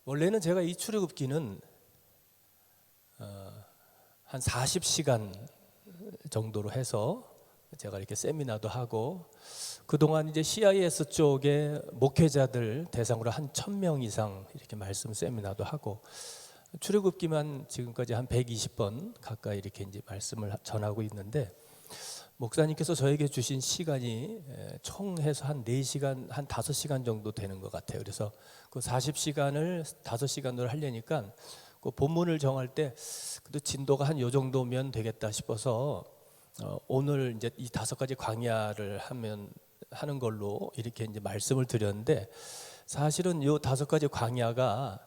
원래는 제가 이 출애굽기는 한 40시간 정도로 해서 제가 이렇게 세미나도 하고, 그동안 이제 CIS 쪽에 목회자들 대상으로 한 1000명 이상 이렇게 말씀 세미나도 하고, 출애굽기만 지금까지 한 120번 가까이 이렇게 이제 말씀을 전하고 있는데, 목사님께서 저에게 주신 시간이 총 해서 한 4시간, 한 5시간 정도 되는 것 같아요. 그래서 그 40시간을 5시간으로 하려니까 그 본문을 정할 때 그래도 진도가 한 요 정도면 되겠다 싶어서 오늘 이제 이 5가지 광야를 하는 걸로 이렇게 이제 말씀을 드렸는데, 사실은 요 5가지 광야가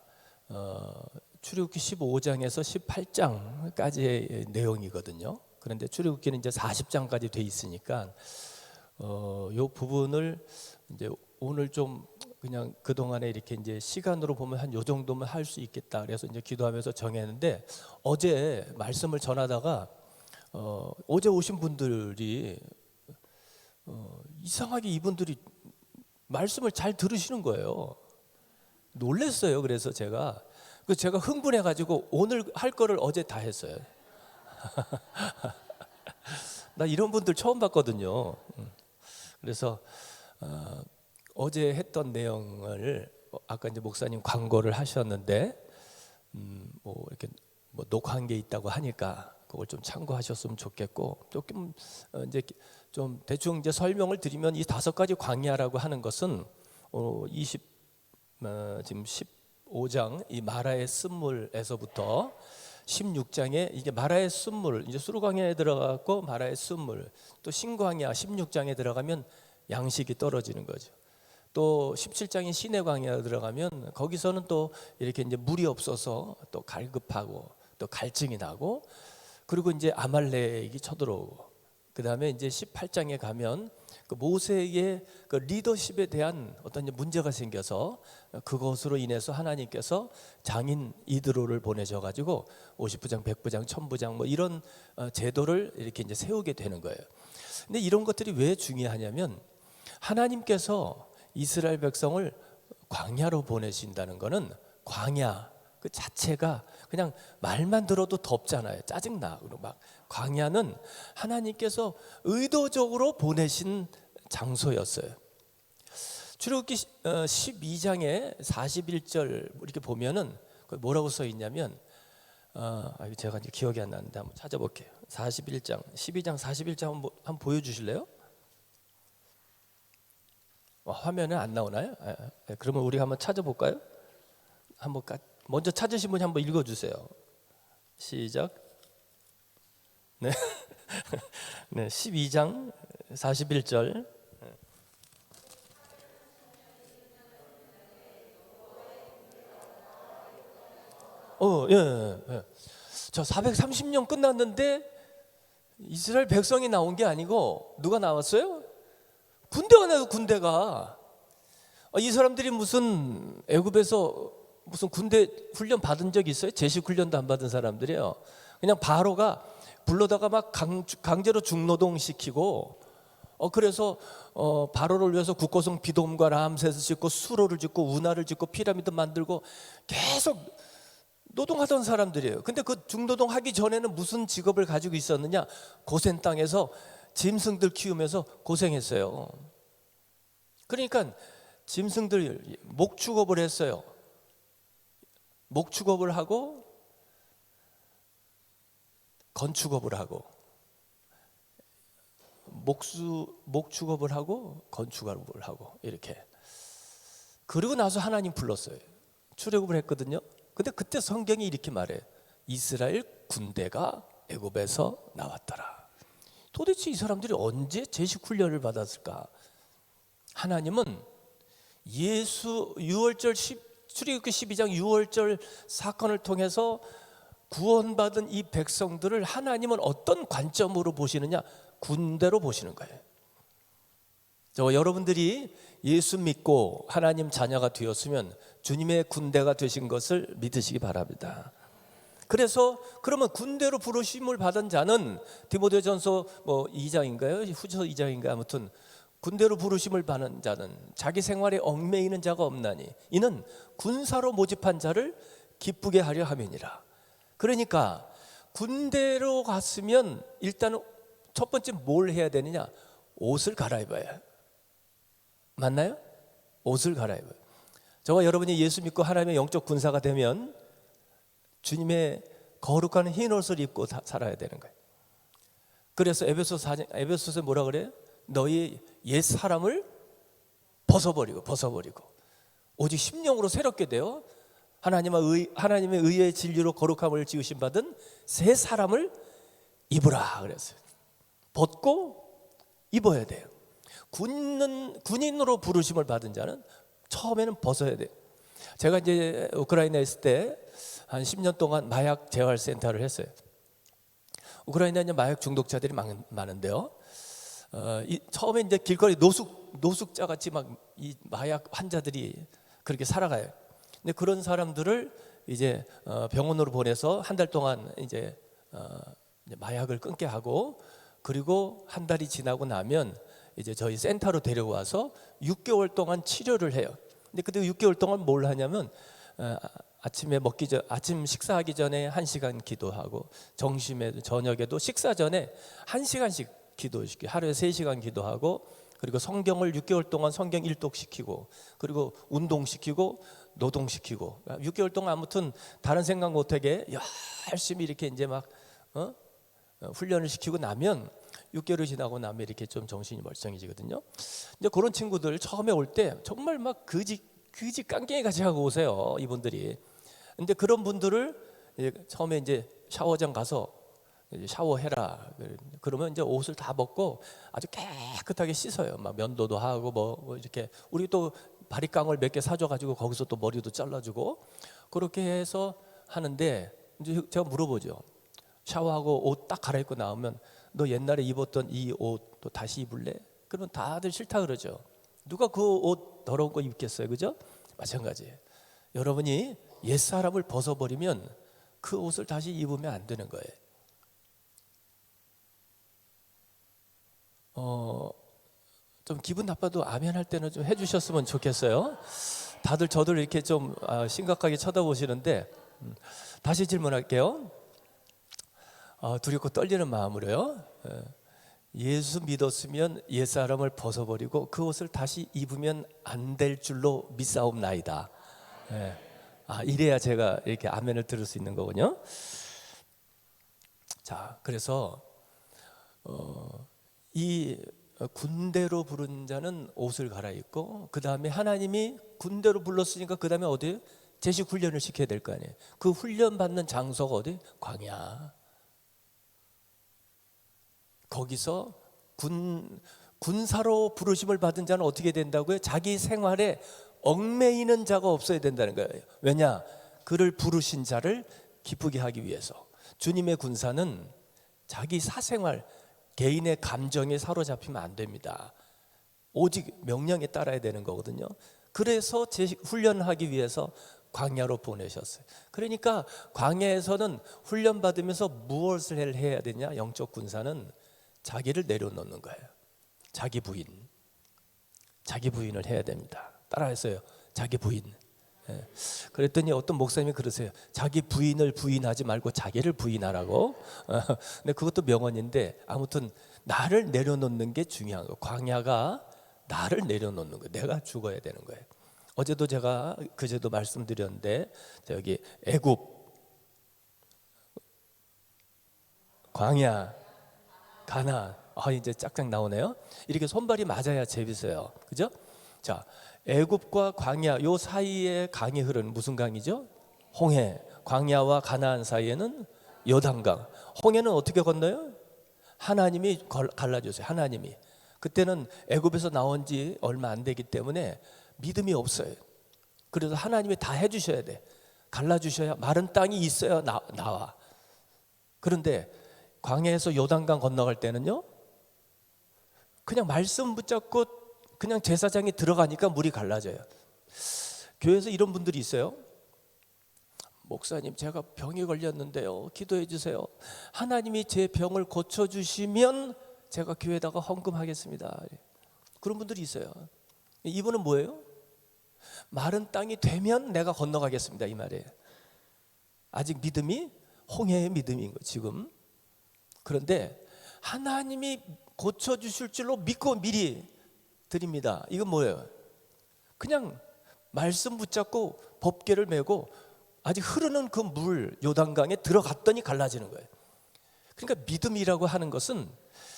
출애굽기 15장에서 18장까지의 내용이거든요. 그런데 출애굽기는 이제 40장까지 돼 있으니까 요 부분을 이제 오늘 좀 그냥 그 동안에 이렇게 이제 시간으로 보면 한 요 정도면 할 수 있겠다. 그래서 이제 기도하면서 정했는데, 어제 말씀을 전하다가 어제 오신 분들이 이상하게 이분들이 말씀을 잘 들으시는 거예요. 놀랐어요. 그래서 제가 흥분해가지고 오늘 할 거를 어제 다 했어요. 나 이런 분들 처음 봤거든요. 그래서 어제 했던 내용을 아까 이제 목사님 광고를 하셨는데 뭐 이렇게 뭐 녹화한 게 있다고 하니까 그걸 좀 참고하셨으면 좋겠고, 조금 이제 좀 대충 이제 설명을 드리면, 이 5가지 광야라고 하는 것은 지금 15장 이 마라의 쓴물에서부터 16장에 이게 마라의 쓴물, 이제 수르광야에 들어가고 마라의 쓴물, 또 신광야 16장에 들어가면 양식이 떨어지는 거죠. 또 17장인 시내 광야에 들어가면 거기서는 또 이렇게 이제 물이 없어서 또 갈급하고 또 갈증이 나고, 그리고 이제 아말렉이 쳐들어오고, 그 다음에 이제 18장에 가면 그 모세의 그 리더십에 대한 어떤 문제가 생겨서 그것으로 인해서 하나님께서 장인 이드로를 보내셔 가지고 50부장, 100부장, 1000부장 뭐 이런 제도를 이렇게 이제 세우게 되는 거예요. 근데 이런 것들이 왜 중요하냐면, 하나님께서 이스라엘 백성을 광야로 보내신다는 거는, 광야 그 자체가 그냥 말만 들어도 덥잖아요. 짜증나. 막 광야는 하나님께서 의도적으로 보내신 장소였어요. 출애굽기 12장에 41절 이렇게 보면은 뭐라고 써 있냐면, 제가 이제 기억이 안 나는데 한번 찾아볼게요. 41장, 12장 41장 한번 보여주실래요? 화면에 안 나오나요? 그러면 우리 한번 찾아볼까요? 한번 먼저 찾으신 분이 한번 읽어주세요. 시작. 네, 네, 12장 41절. 예. 저 430년 끝났는데 이스라엘 백성이 나온 게 아니고 누가 나왔어요? 군대가 나요. 군대가. 이 사람들이 무슨 애굽에서 무슨 군대 훈련 받은 적 있어요? 제식 훈련도 안 받은 사람들이에요. 그냥 바로가 불러다가 막 강제로 중노동 시키고, 그래서 바로를 위해서 국고성 비돔과 람세스 짓고 수로를 짓고 운하를 짓고 피라미드 만들고 계속 노동하던 사람들이에요. 근데 그 중노동 하기 전에는 무슨 직업을 가지고 있었느냐? 고센 땅에서 짐승들 키우면서 고생했어요. 그러니까 짐승들 목축업을 했어요. 목축업을 하고 건축업을 하고, 목축업을 하고 건축업을 하고 이렇게. 그리고 나서 하나님 불렀어요. 출애굽을 했거든요. 근데 그때 성경이 이렇게 말해요. 이스라엘 군대가 애굽에서 나왔더라. 도대체 이 사람들이 언제 제식 훈련을 받았을까? 하나님은 출애굽기 12장 6월절 사건을 통해서 구원받은 이 백성들을 하나님은 어떤 관점으로 보시느냐? 군대로 보시는 거예요. 여러분들이 예수 믿고 하나님 자녀가 되었으면 주님의 군대가 되신 것을 믿으시기 바랍니다. 그래서 그러면 군대로 부르심을 받은 자는 디모데전서 2장인가요? 후서 2장인가 아무튼 군대로 부르심을 받는 자는 자기 생활에 얽매이는 자가 없나니 이는 군사로 모집한 자를 기쁘게 하려 함이니라. 그러니까 군대로 갔으면 일단 첫 번째 뭘 해야 되느냐? 옷을 갈아입어야. 맞나요? 옷을 갈아입어요. 저와 여러분이 예수 믿고 하나님의 영적 군사가 되면 주님의 거룩한 흰 옷을 입고 살아야 되는 거예요. 그래서 에베소서에 뭐라 그래요? 너희 옛 사람을 벗어버리고 오직 심령으로 새롭게 되어 하나님의 의의 진리로 거룩함을 지으신 받은 새 사람을 입으라 그랬어요. 벗고 입어야 돼요. 군인으로 부르심을 받은 자는 처음에는 벗어야 돼요. 제가 이제 우크라이나에 있을 때 한 10년 동안 마약 재활 센터를 했어요. 우크라이나에 마약 중독자들이 많은데요. 처음에 이제 길거리 노숙자 같이 막 이 마약 환자들이 그렇게 살아가요. 근데 그런 사람들을 이제 병원으로 보내서 한 달 동안 이제 마약을 끊게 하고, 그리고 한 달이 지나고 나면 이제 저희 센터로 데려와서 6개월 동안 치료를 해요. 근데 그때 6개월 동안 뭘 하냐면 아침 식사하기 전에 1시간 기도하고, 저녁에도 식사 전에 1시간씩 기도시키고, 하루에 3시간 기도하고, 그리고 성경을 6개월 동안 성경 일독시키고, 그리고 운동시키고 노동시키고, 6개월 동안 아무튼 다른 생각 못하게 열심히 이렇게 이제 막 훈련을 시키고 나면 6개월이 지나고 나면 이렇게 좀 정신이 멀쩡해지거든요. 이제 그런 친구들 처음에 올 때 정말 막 그지 깡갱이 같이 하고 오세요, 이분들이. 근데 그런 분들을 처음에 이제 샤워장 가서 샤워해라 그러면 이제 옷을 다 벗고 아주 깨끗하게 씻어요. 막 면도도 하고 뭐 이렇게, 우리 또 바리깡을 몇 개 사줘가지고 거기서 또 머리도 잘라주고 그렇게 해서 하는데, 이제 제가 물어보죠. 샤워하고 옷 딱 갈아입고 나오면 너 옛날에 입었던 이 옷 또 다시 입을래? 그러면 다들 싫다 그러죠. 누가 그 옷 더러운 거 입겠어요, 그죠? 마찬가지예요. 여러분이 옛사람을 벗어버리면 그 옷을 다시 입으면 안 되는 거예요. 좀 기분 나빠도 아멘 할 때는 좀 해주셨으면 좋겠어요. 다들 저를 이렇게 좀 심각하게 쳐다보시는데, 다시 질문할게요. 두렵고 떨리는 마음으로요. 예수 믿었으면 옛사람을 벗어버리고 그 옷을 다시 입으면 안 될 줄로 믿사옵나이다. 이래야 제가 이렇게 아멘을 들을 수 있는 거군요. 자, 그래서 이 군대로 부른 자는 옷을 갈아입고, 그 다음에 하나님이 군대로 불렀으니까 그 다음에 어디 제식 훈련을 시켜야 될 거 아니에요. 그 훈련 받는 장소가 어디? 광야. 거기서 군사로 부르심을 받은 자는 어떻게 된다고요? 자기 생활에 얽매이는 자가 없어야 된다는 거예요. 왜냐? 그를 부르신 자를 기쁘게 하기 위해서. 주님의 군사는 자기 사생활, 개인의 감정에 사로잡히면 안 됩니다. 오직 명령에 따라야 되는 거거든요. 그래서 훈련하기 위해서 광야로 보내셨어요. 그러니까 광야에서는 훈련받으면서 무엇을 해야 되냐? 영적 군사는 자기를 내려놓는 거예요. 자기 부인을 해야 됩니다. 따라했어요. 자기 부인. 그랬더니 어떤 목사님이 그러세요. 자기 부인을 부인하지 말고 자기를 부인하라고. 근데 그것도 명언인데, 아무튼 나를 내려놓는 게 중요한 거예요. 광야가 나를 내려놓는 거예요. 내가 죽어야 되는 거예요. 어제도 제가 그제도 말씀드렸는데, 여기 애굽, 광야, 가나안. 이제 짝짝 나오네요. 이렇게 손발이 맞아야 재밌어요. 그죠? 자, 애굽과 광야 요 사이에 강이 흐르는 무슨 강이죠? 홍해. 광야와 가나안 사이에는 요단강. 홍해는 어떻게 건너요? 하나님이 갈라주세요. 하나님이. 그때는 애굽에서 나온 지 얼마 안 되기 때문에 믿음이 없어요. 그래서 하나님이 다 해주셔야 돼. 갈라주셔야, 마른 땅이 있어야 나와. 그런데 광야에서 요단강 건너갈 때는요, 그냥 말씀 붙잡고 그냥 제사장이 들어가니까 물이 갈라져요. 교회에서 이런 분들이 있어요. 목사님, 제가 병이 걸렸는데요, 기도해 주세요. 하나님이 제 병을 고쳐주시면 제가 교회에다가 헌금하겠습니다. 그런 분들이 있어요. 이분은 뭐예요? 마른 땅이 되면 내가 건너가겠습니다, 이 말이에요. 아직 믿음이 홍해의 믿음인 거예요, 지금. 그런데 하나님이 고쳐주실 줄로 믿고 미리 드립니다. 이건 뭐예요? 그냥 말씀 붙잡고 법궤를 메고 아직 흐르는 그 물 요단강에 들어갔더니 갈라지는 거예요. 그러니까 믿음이라고 하는 것은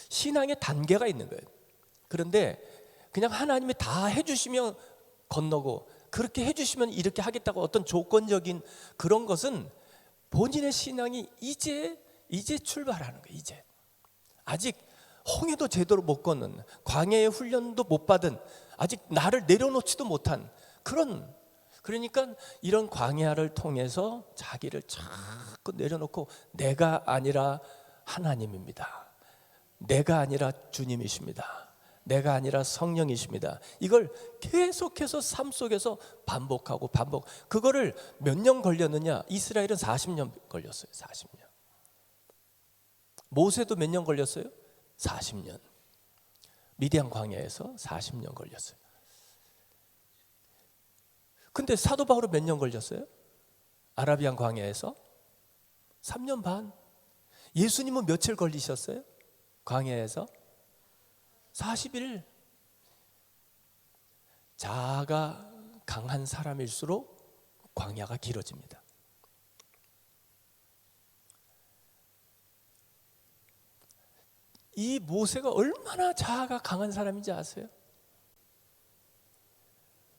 신앙의 단계가 있는 거예요. 그런데 그냥 하나님이 다 해주시면 건너고, 그렇게 해주시면 이렇게 하겠다고 어떤 조건적인 그런 것은 본인의 신앙이 이제 출발하는 거예요. 이제 아직 홍해도 제대로 못 걷는, 광야의 훈련도 못 받은, 아직 나를 내려놓지도 못한 그런, 그러니까 이런 광야를 통해서 자기를 자꾸 내려놓고 내가 아니라 하나님입니다, 내가 아니라 주님이십니다, 내가 아니라 성령이십니다, 이걸 계속해서 삶 속에서 반복하고 그거를 몇 년 걸렸느냐? 이스라엘은 40년 걸렸어요. 40년. 모세도 몇 년 걸렸어요? 40년. 미디안 광야에서 40년 걸렸어요. 근데 사도 바울은 몇 년 걸렸어요? 아라비안 광야에서 3년 반. 예수님은 며칠 걸리셨어요? 광야에서 40일. 자아가 강한 사람일수록 광야가 길어집니다. 이 모세가 얼마나 자아가 강한 사람인지 아세요?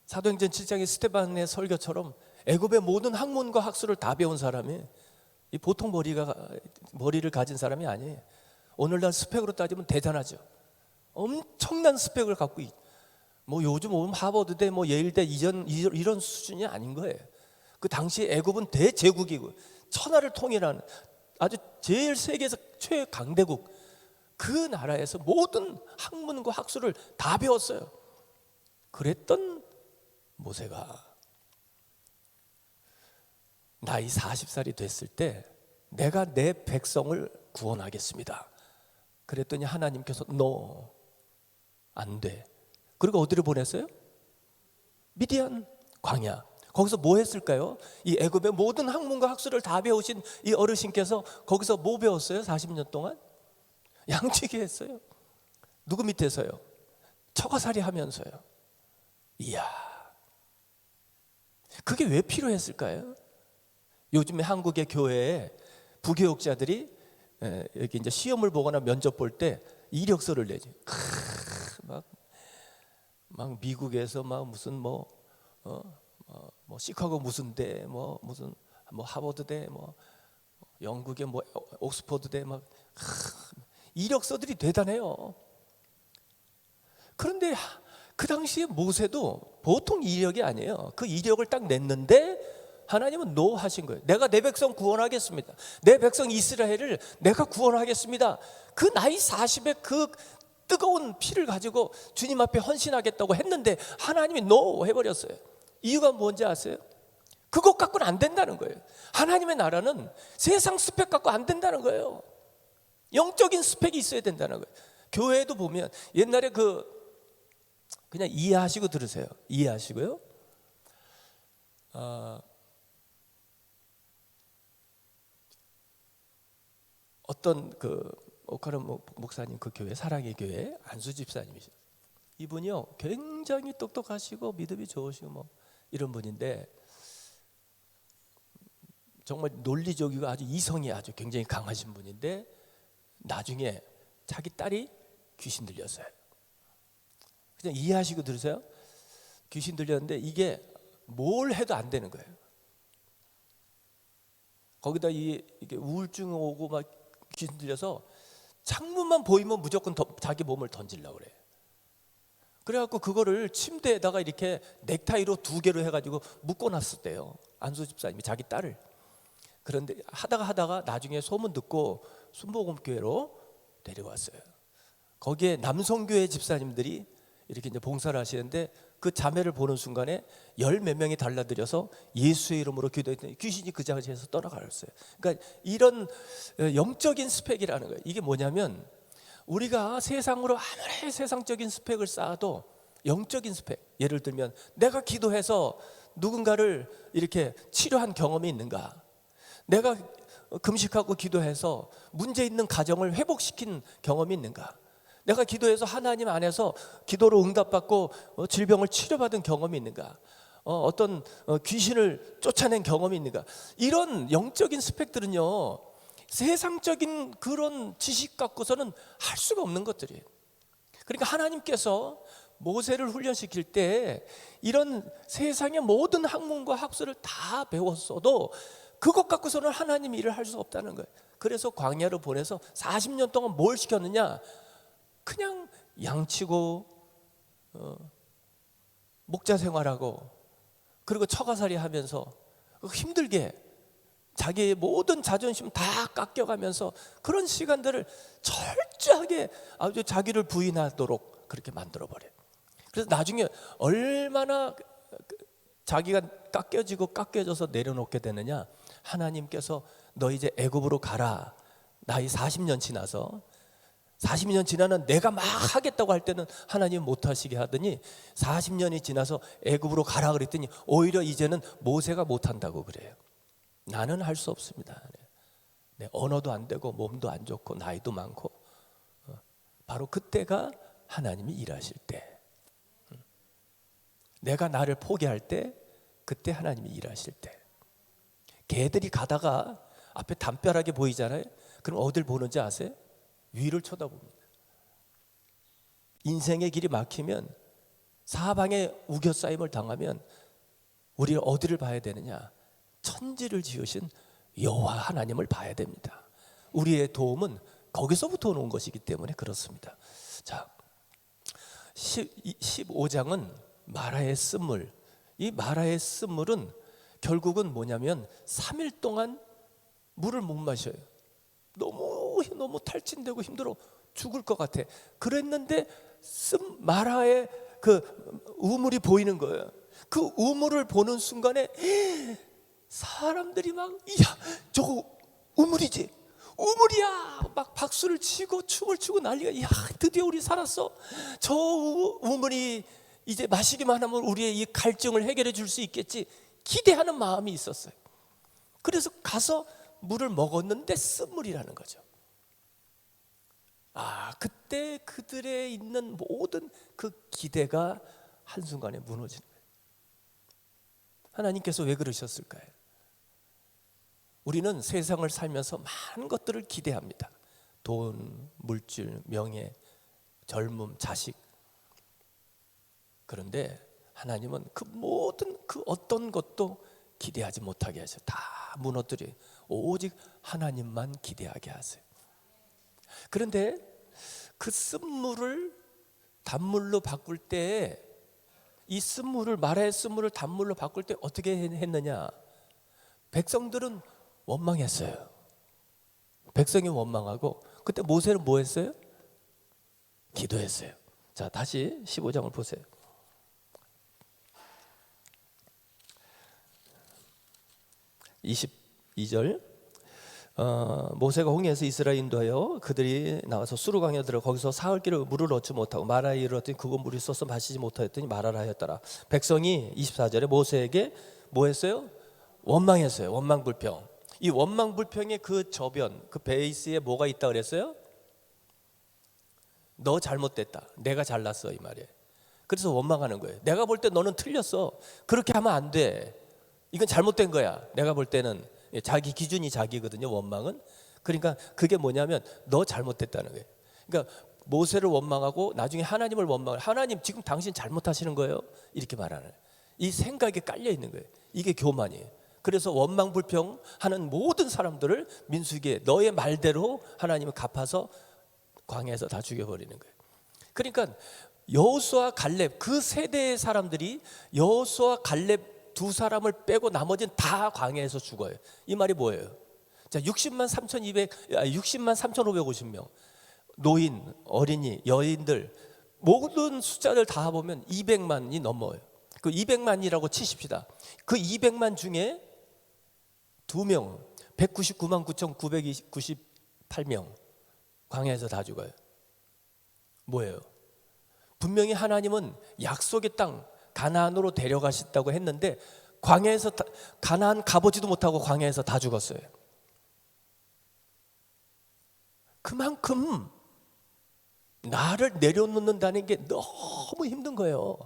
사도행전 7장의 스데반의 설교처럼 애굽의 모든 학문과 학술을 다 배운 사람이, 이 보통 머리를 가진 사람이 아니에요. 오늘날 스펙으로 따지면 대단하죠. 엄청난 스펙을 갖고 뭐 요즘 오면 하버드대, 뭐 예일대 이런 수준이 아닌 거예요. 그 당시 애굽은 대제국이고 천하를 통일하는 아주 제일 세계에서 최강대국, 그 나라에서 모든 학문과 학술을 다 배웠어요. 그랬던 모세가 나이 40살이 됐을 때 내가 내 백성을 구원하겠습니다. 그랬더니 하나님께서 너 안 돼. 그리고 어디를 보냈어요? 미디안 광야. 거기서 뭐 했을까요? 이 애굽의 모든 학문과 학술을 다 배우신 이 어르신께서 거기서 뭐 배웠어요? 40년 동안? 양치기 했어요. 누구 밑에서요? 처가살이 하면서요. 이야, 그게 왜 필요했을까요? 요즘에 한국의 교회에 부교육자들이 이렇게 이제 시험을 보거나 면접 볼 때 이력서를 내지. 막 미국에서 막 무슨 뭐 시카고 무슨 대, 뭐 무슨 뭐 하버드대, 뭐 영국의 뭐 옥스퍼드대, 막 이력서들이 대단해요. 그런데 그 당시에 모세도 보통 이력이 아니에요. 그 이력을 딱 냈는데 하나님은 노 하신 거예요. 내가 내 백성 구원하겠습니다. 내 백성 이스라엘을 내가 구원하겠습니다. 그 나이 40의 그 뜨거운 피를 가지고 주님 앞에 헌신하겠다고 했는데 하나님이 노 해버렸어요. 이유가 뭔지 아세요? 그것 갖고는 안 된다는 거예요. 하나님의 나라는 세상 스펙 갖고 안 된다는 거예요. 영적인 스펙이 있어야 된다는 거예요. 교회에도 보면 옛날에 그냥 이해하시고 들으세요. 이해하시고요. 어떤 오카르 목사님 그 교회, 사랑의 교회 안수 집사님이시죠. 이분이요 굉장히 똑똑하시고 믿음이 좋으시고 뭐 이런 분인데 정말 논리적이고 아주 이성이 아주 굉장히 강하신 분인데 나중에 자기 딸이 귀신 들렸어요. 그냥 이해하시고 들으세요. 귀신 들렸는데 이게 뭘 해도 안 되는 거예요. 거기다 이게 우울증 오고 막 귀신 들려서 창문만 보이면 무조건 자기 몸을 던지려고 그래. 그래갖고 그거를 침대에다가 이렇게 넥타이로 2개로 해가지고 묶어놨었대요. 안수 집사님이 자기 딸을. 그런데 하다가 나중에 소문 듣고 순복음교회로 데려왔어요. 거기에 남성교회 집사님들이 이렇게 이제 봉사를 하시는데 그 자매를 보는 순간에 10몇 명이 달라들여서 예수의 이름으로 기도했더니 귀신이 그 자리에서 떠나가렸어요. 그러니까 이런 영적인 스펙이라는 거예요. 이게 뭐냐면 우리가 세상으로 아무리 세상적인 스펙을 쌓아도 영적인 스펙, 예를 들면 내가 기도해서 누군가를 이렇게 치료한 경험이 있는가? 내가 금식하고 기도해서 문제 있는 가정을 회복시킨 경험이 있는가? 내가 기도해서 하나님 안에서 기도로 응답받고 질병을 치료받은 경험이 있는가? 어떤 귀신을 쫓아낸 경험이 있는가? 이런 영적인 스펙들은요, 세상적인 그런 지식 갖고서는 할 수가 없는 것들이에요. 그러니까 하나님께서 모세를 훈련시킬 때 이런 세상의 모든 학문과 학술을 다 배웠어도 그것 갖고서는 하나님 일을 할 수 없다는 거예요. 그래서 광야로 보내서 40년 동안 뭘 시켰느냐? 그냥 양치고 목자 생활하고 그리고 처가살이 하면서 힘들게 자기의 모든 자존심 다 깎여가면서 그런 시간들을 철저하게 아주 자기를 부인하도록 그렇게 만들어버려요. 그래서 나중에 얼마나 자기가 깎여져서 내려놓게 되느냐, 하나님께서 너 이제 애굽으로 가라. 나이 40년 지나서 40년 지나는 내가 막 하겠다고 할 때는 하나님 못 하시게 하더니 40년이 지나서 애굽으로 가라 그랬더니 오히려 이제는 모세가 못 한다고 그래요. 나는 할 수 없습니다. 내 언어도 안 되고 몸도 안 좋고 나이도 많고. 바로 그때가 하나님이 일하실 때, 내가 나를 포기할 때, 그때 하나님이 일하실 때. 개들이 가다가 앞에 담벼락이 보이잖아요. 그럼 어딜 보는지 아세요? 위를 쳐다봅니다. 인생의 길이 막히면, 사방에 우겨싸임을 당하면 우리는 어디를 봐야 되느냐? 천지를 지으신 여호와 하나님을 봐야 됩니다. 우리의 도움은 거기서부터 오는 것이기 때문에 그렇습니다. 자, 15장은 마라의 쓴물. 이 마라의 쓴물은 결국은 뭐냐면 3일 동안 물을 못 마셔요. 너무 탈진되고 힘들어 죽을 것 같아. 그랬는데 마라의 그 우물이 보이는 거예요. 그 우물을 보는 순간에 사람들이 막, 이야, 저거 우물이지, 우물이야, 막 박수를 치고 춤을 추고 난리가. 이야, 드디어 우리 살았어. 저 우물이 이제 마시기만 하면 우리의 이 갈증을 해결해 줄 수 있겠지, 기대하는 마음이 있었어요. 그래서 가서 물을 먹었는데 쓴물이라는 거죠. 그때 그들의 있는 모든 그 기대가 한순간에 무너지는 거예요. 하나님께서 왜 그러셨을까요? 우리는 세상을 살면서 많은 것들을 기대합니다. 돈, 물질, 명예, 젊음, 자식. 그런데 하나님은 그 모든 그 어떤 것도 기대하지 못하게 하셔. 다 무너뜨려. 오직 하나님만 기대하게 하세요. 그런데 그 쓴물을 단물로 바꿀 때, 이 쓴물을, 마라의 쓴물을 단물로 바꿀 때 어떻게 했느냐? 백성들은 원망했어요. 백성이 원망하고, 그때 모세는 뭐 했어요? 기도했어요. 자, 다시 15장을 보세요. 22절. 모세가 홍해에서 이스라엘 인도하여 그들이 나와서 수르강에 들어 거기서 사흘길을 물을 얻지 못하고 마라에 이르렀더니 그곳 물이 쏟아서 마시지 못하였더니 마라라 하였더라. 백성이 24절에 모세에게 뭐 했어요? 원망했어요. 원망불평. 이 원망불평의 그 저변, 그 베이스에 뭐가 있다 그랬어요? 너 잘못됐다, 내가 잘났어, 이 말이에요. 그래서 원망하는 거예요. 내가 볼 때 너는 틀렸어. 그렇게 하면 안 돼. 이건 잘못된 거야. 내가 볼 때는. 자기 기준이 자기거든요, 원망은. 그러니까 그게 뭐냐면 너 잘못됐다는 거예요. 그러니까 모세를 원망하고 나중에 하나님을 원망을, 하나님 지금 당신 잘못하시는 거예요, 이렇게 말하는, 이 생각에 깔려 있는 거예요. 이게 교만이에요. 그래서 원망불평하는 모든 사람들을 민수기에 너의 말대로 하나님을 갚아서 광야에서 다 죽여버리는 거예요. 그러니까 여호수아 갈렙, 그 세대의 사람들이 여호수아 갈렙 두 사람을 빼고 나머지는 다 광야에서 죽어요. 이 말이 뭐예요? 자, 60만 3,550명, 노인, 어린이, 여인들 모든 숫자를 다 보면 200만이 넘어요. 그 200만이라고 치십시다. 그 200만 중에 2명, 199만 9,998명 광야에서 다 죽어요. 뭐예요? 분명히 하나님은 약속의 땅 가나안으로 데려가셨다고 했는데 광야에서 가나안 가보지도 못하고 광야에서 다 죽었어요. 그만큼 나를 내려놓는다는 게 너무 힘든 거예요.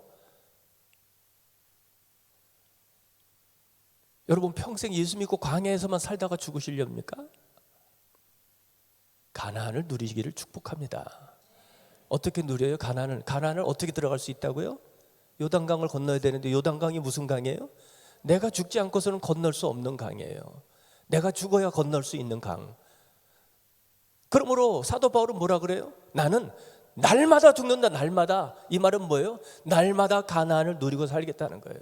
여러분 평생 예수 믿고 광야에서만 살다가 죽으시렵니까? 가나안을 누리기를 축복합니다. 어떻게 누려요? 가나안을 어떻게 들어갈 수 있다고요? 요단강을 건너야 되는데 요단강이 무슨 강이에요? 내가 죽지 않고서는 건널 수 없는 강이에요. 내가 죽어야 건널 수 있는 강. 그러므로 사도 바울은 뭐라 그래요? 나는 날마다 죽는다. 날마다. 이 말은 뭐예요? 날마다 가나안을 누리고 살겠다는 거예요.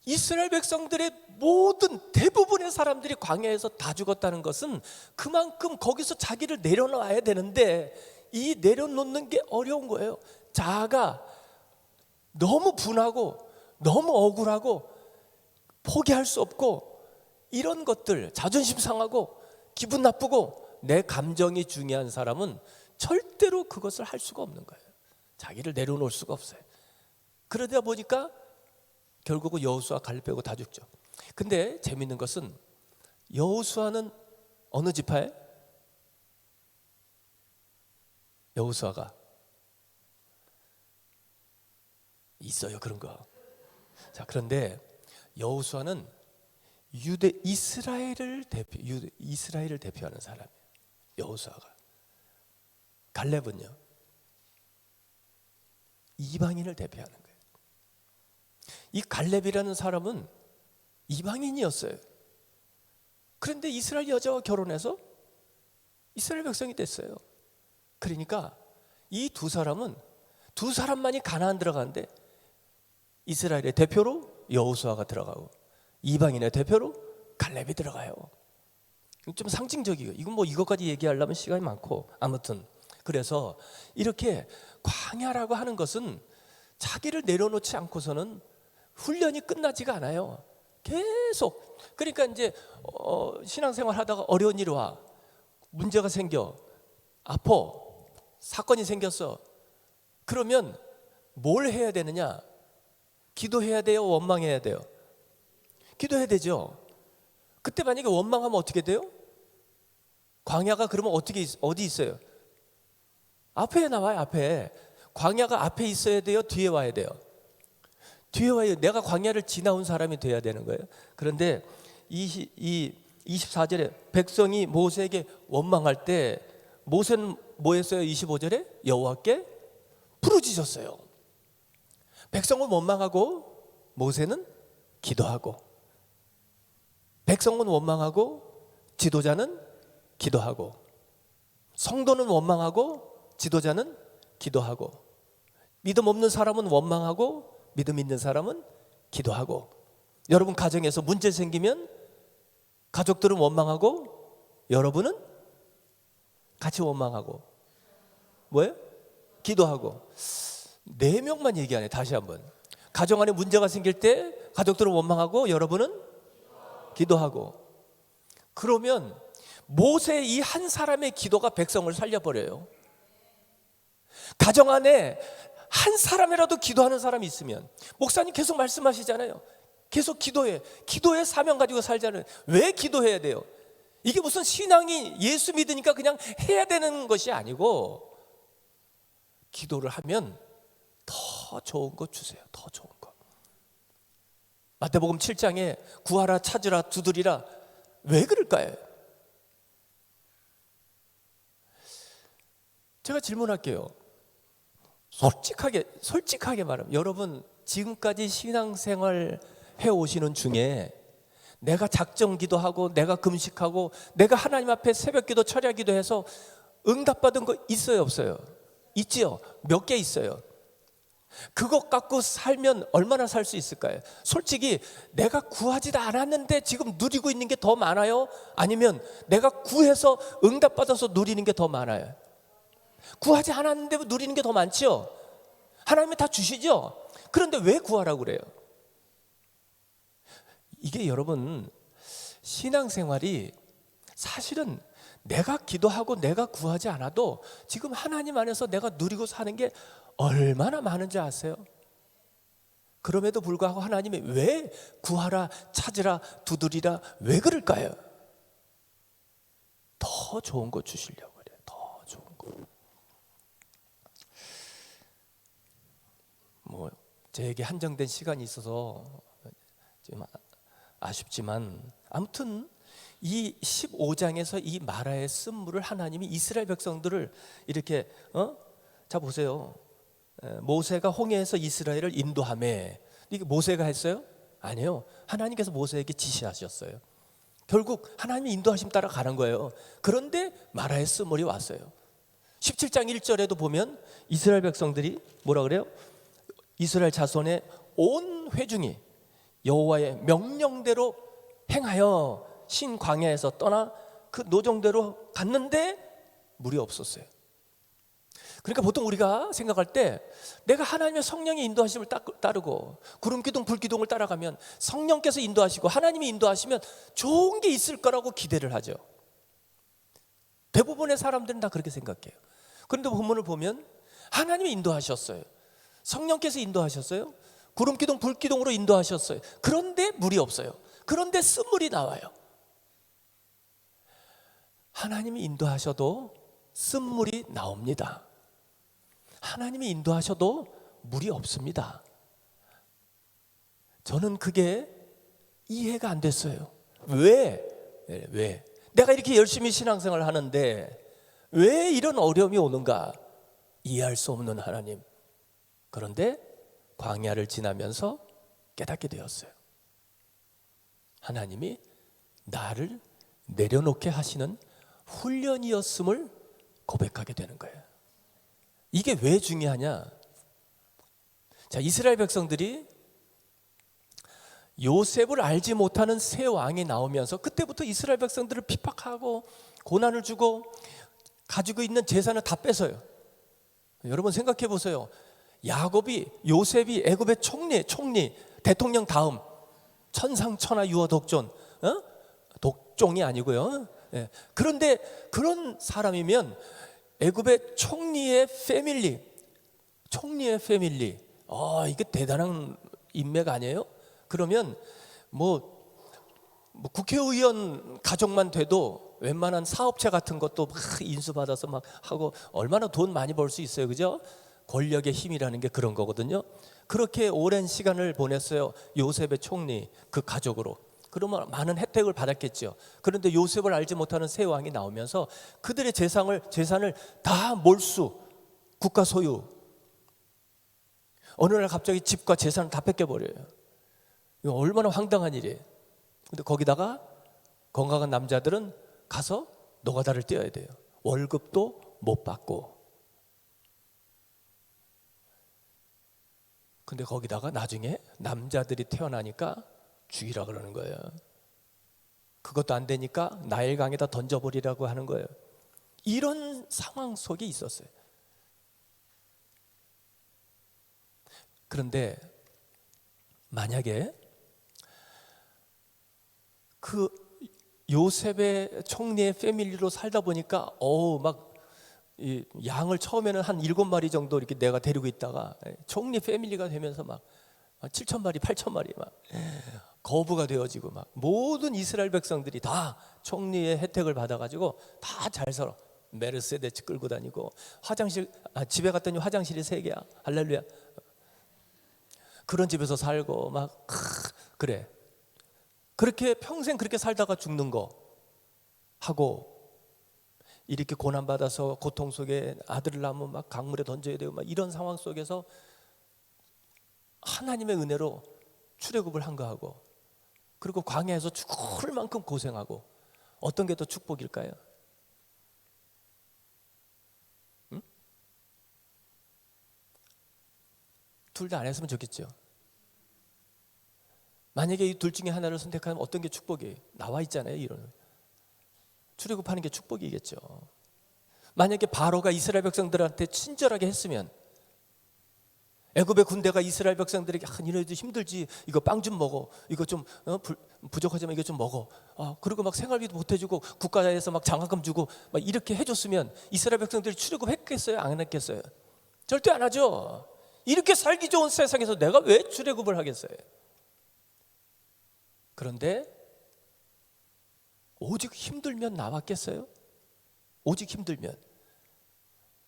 이스라엘 백성들의 모든 대부분의 사람들이 광야에서 다 죽었다는 것은 그만큼 거기서 자기를 내려놔야 되는데 이 내려놓는 게 어려운 거예요. 자아가 너무 분하고 너무 억울하고 포기할 수 없고 이런 것들, 자존심 상하고 기분 나쁘고 내 감정이 중요한 사람은 절대로 그것을 할 수가 없는 거예요. 자기를 내려놓을 수가 없어요. 그러다 보니까 결국은 여호수아 갈렙 빼고 다 죽죠. 근데 재밌는 것은 여호수아는 어느 지파에? 여호수아가 있어요, 그런 거. 자, 그런데 여호수아는 이스라엘을 대표하는 사람이에요. 여호수아가. 갈렙은요, 이방인을 대표하는 거예요. 이 갈렙이라는 사람은 이방인이었어요. 그런데 이스라엘 여자와 결혼해서 이스라엘 백성이 됐어요. 그러니까 이 두 사람만이 가나안 들어가는데 이스라엘의 대표로 여호수아가 들어가고 이방인의 대표로 갈렙이 들어가요. 좀 상징적이에요. 이건 뭐 이것까지 얘기하려면 시간이 많고 아무튼 그래서 이렇게 광야라고 하는 것은 자기를 내려놓지 않고서는 훈련이 끝나지가 않아요. 계속. 그러니까 이제 신앙생활 하다가 어려운 일이 와. 문제가 생겨. 아파. 사건이 생겼어. 그러면 뭘 해야 되느냐? 기도해야 돼요? 원망해야 돼요? 기도해야 되죠. 그때 만약에 원망하면 어떻게 돼요? 광야가 그러면 어디 있어요? 앞에 나와요. 앞에. 광야가 앞에 있어야 돼요? 뒤에 와야 돼요? 뒤에 와요. 내가 광야를 지나온 사람이 돼야 되는 거예요. 그런데 24절에 백성이 모세에게 원망할 때 모세는 뭐 했어요? 25절에 여호와께 부르짖었어요. 백성은 원망하고 모세는 기도하고, 백성은 원망하고 지도자는 기도하고, 성도는 원망하고 지도자는 기도하고, 믿음 없는 사람은 원망하고 믿음 있는 사람은 기도하고. 여러분 가정에서 문제 생기면 가족들은 원망하고 여러분은 같이 원망하고 뭐예요? 기도하고. 4명만 얘기하네. 다시 한번. 가정 안에 문제가 생길 때 가족들은 원망하고 여러분은 기도하고. 그러면 모세 이 한 사람의 기도가 백성을 살려버려요. 가정 안에 한 사람이라도 기도하는 사람이 있으면, 목사님 계속 말씀하시잖아요. 계속 기도해. 기도의 사명 가지고 살자는. 왜 기도해야 돼요? 이게 무슨 신앙이 예수 믿으니까 그냥 해야 되는 것이 아니고, 기도를 하면 더 좋은 거 주세요. 더 좋은 거. 마태복음 7장에 구하라, 찾으라, 두드리라. 왜 그럴까요? 제가 질문할게요. 솔직하게 말하면 여러분 지금까지 신앙생활 해오시는 중에 내가 작정기도하고 내가 금식하고 내가 하나님 앞에 새벽기도 철야기도 해서 응답받은 거 있어요 없어요? 있지요. 몇 개 있어요. 그것 갖고 살면 얼마나 살 수 있을까요? 솔직히 내가 구하지도 않았는데 지금 누리고 있는 게 더 많아요? 아니면 내가 구해서 응답받아서 누리는 게 더 많아요? 구하지 않았는데 누리는 게 더 많죠? 하나님이 다 주시죠? 그런데 왜 구하라고 그래요? 이게 여러분 신앙생활이 사실은 내가 기도하고 내가 구하지 않아도 지금 하나님 안에서 내가 누리고 사는 게 얼마나 많은지 아세요? 그럼에도 불구하고 하나님이 왜 구하라, 찾으라, 두드리라 왜 그럴까요? 더 좋은 거 주시려고 그래요. 더 좋은 거. 뭐 저에게 한정된 시간이 있어서 좀 아쉽지만 아무튼 이 15장에서 이 마라의 쓴물을 하나님이 이스라엘 백성들을 이렇게 자 보세요. 모세가 홍해에서 이스라엘을 인도하며 이게 모세가 했어요? 아니요. 하나님께서 모세에게 지시하셨어요. 결국 하나님의 인도하심 따라 가는 거예요. 그런데 마라의 쓴물이 왔어요. 17장 1절에도 보면 이스라엘 백성들이 뭐라 그래요? 이스라엘 자손의 온 회중이 여호와의 명령대로 행하여 신 광야에서 떠나 그 노정대로 갔는데 물이 없었어요. 그러니까 보통 우리가 생각할 때 내가 하나님의 성령의 인도하심을 따르고 구름 기둥 불 기둥을 따라가면 성령께서 인도하시고 하나님이 인도하시면 좋은 게 있을 거라고 기대를 하죠. 대부분의 사람들은 다 그렇게 생각해요. 그런데 본문을 보면 하나님이 인도하셨어요. 성령께서 인도하셨어요. 구름 기둥 불 기둥으로 인도하셨어요. 그런데 물이 없어요. 그런데 쓴물이 나와요. 하나님이 인도하셔도 쓴물이 나옵니다. 하나님이 인도하셔도 물이 없습니다. 저는 그게 이해가 안 됐어요. 왜? 내가 이렇게 열심히 신앙생활을 하는데 왜 이런 어려움이 오는가? 이해할 수 없는 하나님. 그런데 광야를 지나면서 깨닫게 되었어요. 하나님이 나를 내려놓게 하시는 훈련이었음을 고백하게 되는 거예요. 이게 왜 중요하냐? 자, 이스라엘 백성들이 요셉을 알지 못하는 새 왕이 나오면서 그때부터 이스라엘 백성들을 핍박하고 고난을 주고 가지고 있는 재산을 다 뺏어요. 여러분 생각해 보세요. 야곱이 요셉이 애굽의 총리 대통령 다음 천상천하 유어 독존 독종이 아니고요. 그런데 그런 사람이면 애굽의 총리의 패밀리 이게 대단한 인맥 아니에요? 그러면 뭐 국회의원 가족만 돼도 웬만한 사업체 같은 것도 막 인수받아서 막 하고 얼마나 돈 많이 벌 수 있어요, 그죠? 권력의 힘이라는 게 그런 거거든요. 그렇게 오랜 시간을 보냈어요. 요셉의 총리 그 가족으로. 그러면 많은 혜택을 받았겠죠. 그런데 요셉을 알지 못하는 새 왕이 나오면서 그들의 재산을 다 몰수, 국가 소유. 어느 날 갑자기 집과 재산을 다 뺏겨버려요. 이거 얼마나 황당한 일이에요. 근데 거기다가 건강한 남자들은 가서 노가다를 뛰어야 돼요. 월급도 못 받고. 근데 거기다가 나중에 남자들이 태어나니까 죽이라 그러는 거예요. 그것도 안 되니까 나일강에다 던져버리라고 하는 거예요. 이런 상황 속에 있었어요. 그런데 만약에 그 요셉의 총리의 패밀리로 살다 보니까 막 이 양을 처음에는 한 7마리 정도 이렇게 내가 데리고 있다가 총리 패밀리가 되면서 막 7,000마리, 8,000마리 막 거부가 되어지고 막 모든 이스라엘 백성들이 다 총리의 혜택을 받아가지고 다 잘 살아. 메르세데스 끌고 다니고 집에 갔더니 화장실이 3개야. 할렐루야. 그런 집에서 살고 막 그래. 그렇게 평생 그렇게 살다가 죽는 거 하고 이렇게 고난받아서 고통 속에 아들을 낳으면 막 강물에 던져야 되고 막 이런 상황 속에서 하나님의 은혜로 출애굽을 한 거하고 그리고 광야에서 죽을 만큼 고생하고 어떤 게 더 축복일까요? 응? 둘 다 안 했으면 좋겠죠. 만약에 이 둘 중에 하나를 선택하면 어떤 게 축복이에요? 나와 있잖아요. 이런 출애굽하는 게 축복이겠죠. 만약에 바로가 이스라엘 백성들한테 친절하게 했으면 애굽의 군대가 이스라엘 백성들에게 니네들 힘들지, 이거 빵 좀 먹어, 이거 좀 부족하지만 이거 좀 먹어, 그리고 막 생활비도 보태주고 국가에서 막 장학금 주고 막 이렇게 해줬으면 이스라엘 백성들이 출애굽했겠어요? 안 했겠어요? 절대 안 하죠. 이렇게 살기 좋은 세상에서 내가 왜 출애굽을 하겠어요? 그런데 오직 힘들면 나왔겠어요? 오직 힘들면.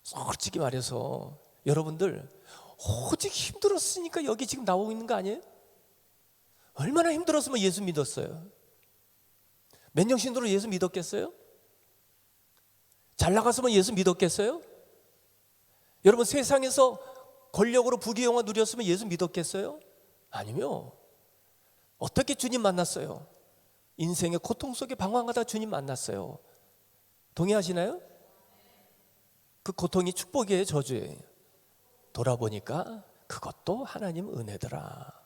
솔직히 말해서 여러분들 오직 힘들었으니까 여기 지금 나오고 있는 거 아니에요? 얼마나 힘들었으면 예수 믿었어요? 맨정신으로 예수 믿었겠어요? 잘 나갔으면 예수 믿었겠어요? 여러분 세상에서 권력으로 부귀영화 누렸으면 예수 믿었겠어요? 아니요. 어떻게 주님 만났어요? 인생의 고통 속에 방황하다 주님 만났어요. 동의하시나요? 그 고통이 축복이에요, 저주예요? 돌아보니까 그것도 하나님 은혜더라.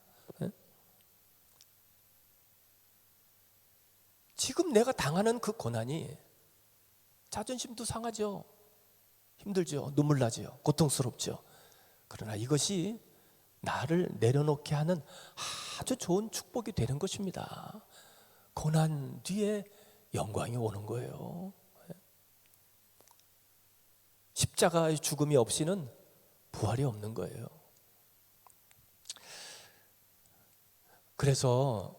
지금 내가 당하는 그 고난이 자존심도 상하죠. 힘들죠. 눈물 나죠. 고통스럽죠. 그러나 이것이 나를 내려놓게 하는 아주 좋은 축복이 되는 것입니다. 고난 뒤에 영광이 오는 거예요. 십자가의 죽음이 없이는 부활이 없는 거예요. 그래서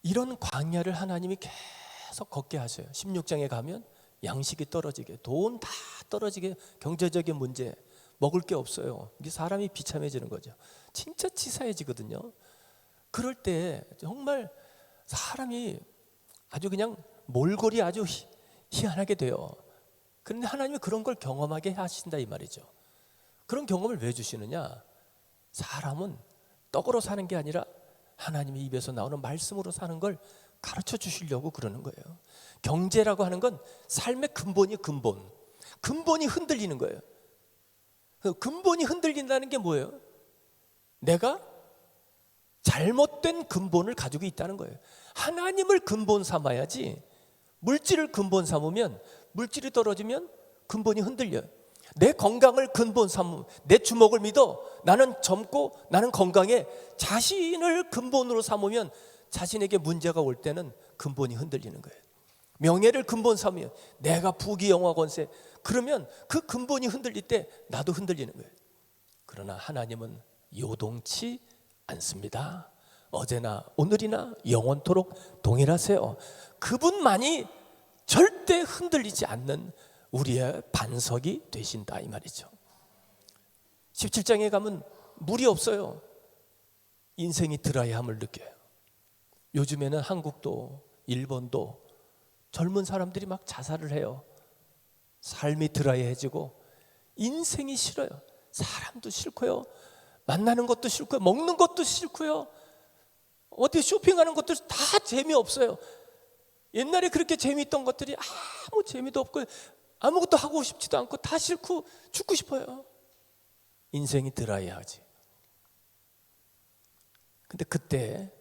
이런 광야를 하나님이 계속 걷게 하셔요. 16장에 가면 양식이 떨어지게, 돈 다 떨어지게, 경제적인 문제, 먹을 게 없어요. 이게 사람이 비참해지는 거죠. 진짜 치사해지거든요. 그럴 때 정말 사람이 아주 그냥 몰골이 아주 희한하게 돼요. 그런데 하나님이 그런 걸 경험하게 하신다 이 말이죠. 그런 경험을 왜 주시느냐? 사람은 떡으로 사는 게 아니라 하나님의 입에서 나오는 말씀으로 사는 걸 가르쳐 주시려고 그러는 거예요. 경제라고 하는 건 삶의 근본이 근본이 흔들리는 거예요. 근본이 흔들린다는 게 뭐예요? 내가 잘못된 근본을 가지고 있다는 거예요. 하나님을 근본 삼아야지. 물질을 근본 삼으면, 물질이 떨어지면 근본이 흔들려요. 내 건강을 근본 삼으면, 내 주먹을 믿어 나는 젊고 나는 건강해, 자신을 근본으로 삼으면 자신에게 문제가 올 때는 근본이 흔들리는 거예요. 명예를 근본 삼으면, 내가 부귀영화 권세, 그러면 그 근본이 흔들릴 때 나도 흔들리는 거예요. 그러나 하나님은 요동치 않습니다. 어제나 오늘이나 영원토록 동일하세요. 그분만이 절대 흔들리지 않는 우리의 반석이 되신다 이 말이죠. 17장에 가면 물이 없어요. 인생이 드라이함을 느껴요. 요즘에는 한국도 일본도 젊은 사람들이 막 자살을 해요. 삶이 드라이해지고 인생이 싫어요. 사람도 싫고요, 만나는 것도 싫고요, 먹는 것도 싫고요, 어디 쇼핑하는 것도 다 재미없어요. 옛날에 그렇게 재미있던 것들이 아무 재미도 없고 아무것도 하고 싶지도 않고 다 싫고 죽고 싶어요. 인생이 드라이하지. 근데 그때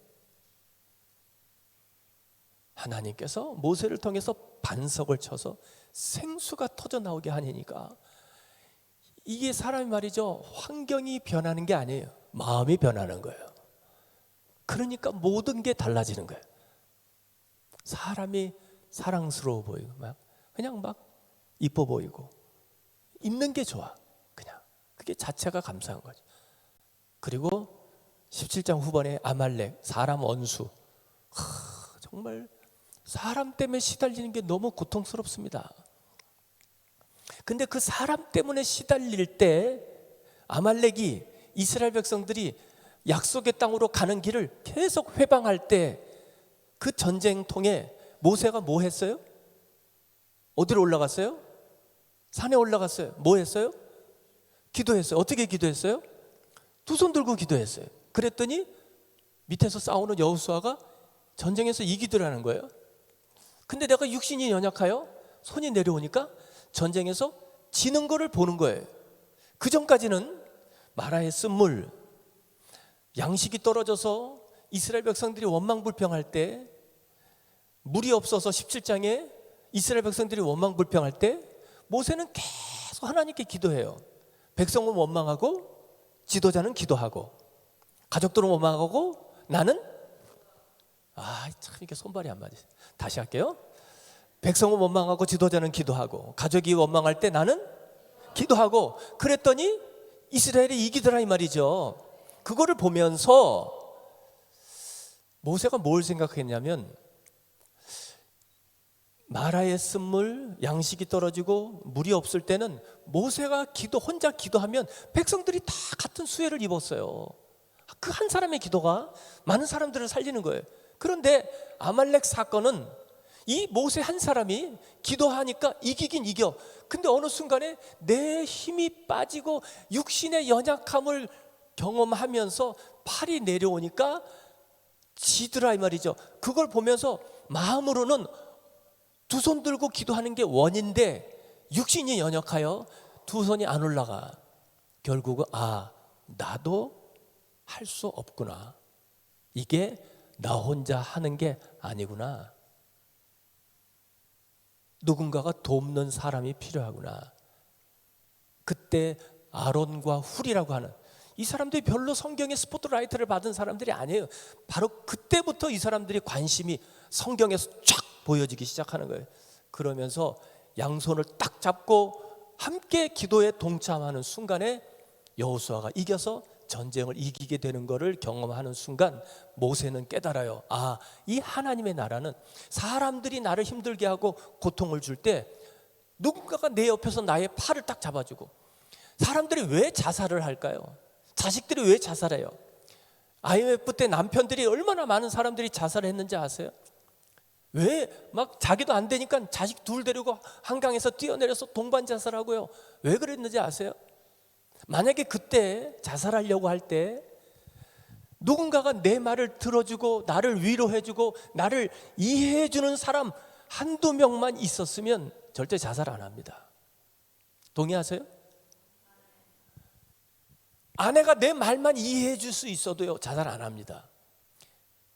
하나님께서 모세를 통해서 반석을 쳐서 생수가 터져 나오게 하니까, 이게 사람이 말이죠, 환경이 변하는 게 아니에요. 마음이 변하는 거예요. 그러니까 모든 게 달라지는 거예요. 사람이 사랑스러워 보이고 그냥 막 이뻐 보이고 있는 게 좋아. 그냥 그게 자체가 감사한 거죠. 그리고 17장 후반에 아말렉, 사람 원수, 정말 사람 때문에 시달리는 게 너무 고통스럽습니다. 근데 그 사람 때문에 시달릴 때 아말렉이 이스라엘 백성들이 약속의 땅으로 가는 길을 계속 회방할 때, 그 전쟁통에 모세가 뭐 했어요? 어디로 올라갔어요? 산에 올라갔어요. 뭐 했어요? 기도했어요. 어떻게 기도했어요? 두 손 들고 기도했어요. 그랬더니 밑에서 싸우는 여호수아가 전쟁에서 이기더라는 거예요. 근데 내가 육신이 연약하여 손이 내려오니까 전쟁에서 지는 거를 보는 거예요. 그 전까지는 마라에 쓴 물, 양식이 떨어져서 이스라엘 백성들이 원망불평할 때, 물이 없어서 17장에 이스라엘 백성들이 원망불평할 때 모세는 계속 하나님께 기도해요. 백성은 원망하고 지도자는 기도하고 가족들은 원망하고 나는 참 이게 손발이 안 맞아요. 다시 할게요. 백성은 원망하고 지도자는 기도하고 가족이 원망할 때 나는 기도하고 그랬더니 이스라엘이 이기더라 이 말이죠. 그거를 보면서 모세가 뭘 생각했냐면 마라의 쓴물, 양식이 떨어지고 물이 없을 때는 모세가 혼자 기도하면 백성들이 다 같은 수혜를 입었어요. 그 한 사람의 기도가 많은 사람들을 살리는 거예요. 그런데 아말렉 사건은 이 모세 한 사람이 기도하니까 이기긴 이겨. 근데 어느 순간에 내 힘이 빠지고 육신의 연약함을 경험하면서 팔이 내려오니까 지더라 이 말이죠. 그걸 보면서 마음으로는 두 손 들고 기도하는 게 원인데 육신이 연약하여 두 손이 안 올라가. 결국은 나도 할 수 없구나. 이게 나 혼자 하는 게 아니구나. 누군가가 돕는 사람이 필요하구나. 그때 아론과 훌이라고 하는 이 사람들이 별로 성경의 스포트라이트를 받은 사람들이 아니에요. 바로 그때부터 이 사람들이 관심이 성경에서 쫙 보여지기 시작하는 거예요. 그러면서 양손을 딱 잡고 함께 기도에 동참하는 순간에 여호수아가 이겨서 전쟁을 이기게 되는 것을 경험하는 순간 모세는 깨달아요. 이 하나님의 나라는 사람들이 나를 힘들게 하고 고통을 줄 때 누군가가 내 옆에서 나의 팔을 딱 잡아주고. 사람들이 왜 자살을 할까요? 자식들이 왜 자살해요? IMF 때 남편들이 얼마나 많은 사람들이 자살을 했는지 아세요? 왜 막 자기도 안 되니까 자식 둘 데리고 한강에서 뛰어내려서 동반 자살하고요. 왜 그랬는지 아세요? 만약에 그때 자살하려고 할 때 누군가가 내 말을 들어주고 나를 위로해주고 나를 이해해주는 사람 한두 명만 있었으면 절대 자살 안 합니다. 동의하세요? 아내가 내 말만 이해해 줄 수 있어도요 자살 안 합니다.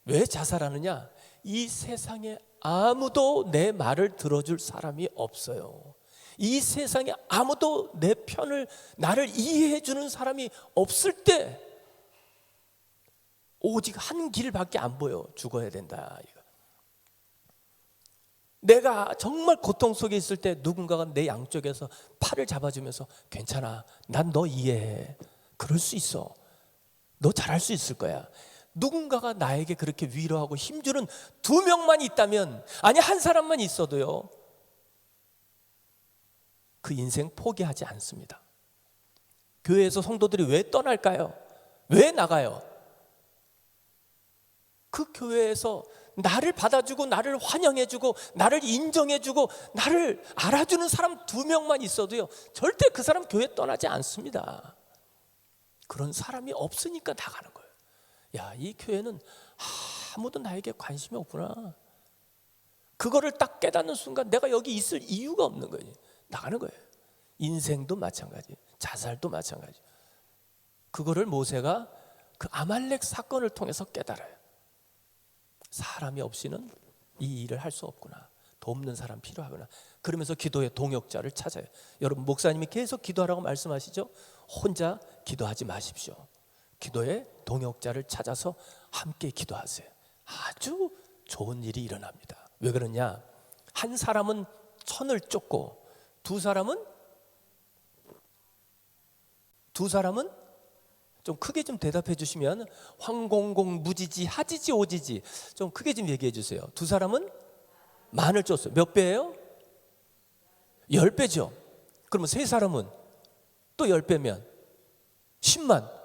왜 자살하느냐? 이 세상에 아무도 내 말을 들어줄 사람이 없어요. 이 세상에 아무도 내 편을 나를 이해해 주는 사람이 없을 때 오직 한 길밖에 안 보여. 죽어야 된다. 내가 정말 고통 속에 있을 때 누군가가 내 양쪽에서 팔을 잡아주면서 괜찮아, 난 너 이해해, 그럴 수 있어, 너 잘할 수 있을 거야. 누군가가 나에게 그렇게 위로하고 힘주는 두 명만 있다면, 아니 한 사람만 있어도요 그 인생 포기하지 않습니다. 교회에서 성도들이 왜 떠날까요? 왜 나가요? 그 교회에서 나를 받아주고 나를 환영해주고 나를 인정해주고 나를 알아주는 사람 두 명만 있어도요 절대 그 사람 교회 떠나지 않습니다. 그런 사람이 없으니까 나가는 거예요. 야, 이 교회는 아무도 나에게 관심이 없구나. 그거를 딱 깨닫는 순간 내가 여기 있을 이유가 없는 거예요. 나가는 거예요. 인생도 마찬가지, 자살도 마찬가지. 그거를 모세가 그 아말렉 사건을 통해서 깨달아요. 사람이 없이는 이 일을 할 수 없구나. 돕는 사람 필요하구나. 그러면서 기도의 동역자를 찾아요. 여러분, 목사님이 계속 기도하라고 말씀하시죠? 혼자 기도하지 마십시오. 기도의 동역자를 찾아서 함께 기도하세요. 아주 좋은 일이 일어납니다. 왜 그러냐? 한 사람은 천을 쫓고 두 사람은 좀 크게 좀 대답해 주시면, 황공공 무지지 하지지 오지지, 좀 크게 좀 얘기해 주세요. 두 사람은 만을 쫓어요. 몇 배예요? 10배죠. 그러면 세 사람은 또 10배면 10만.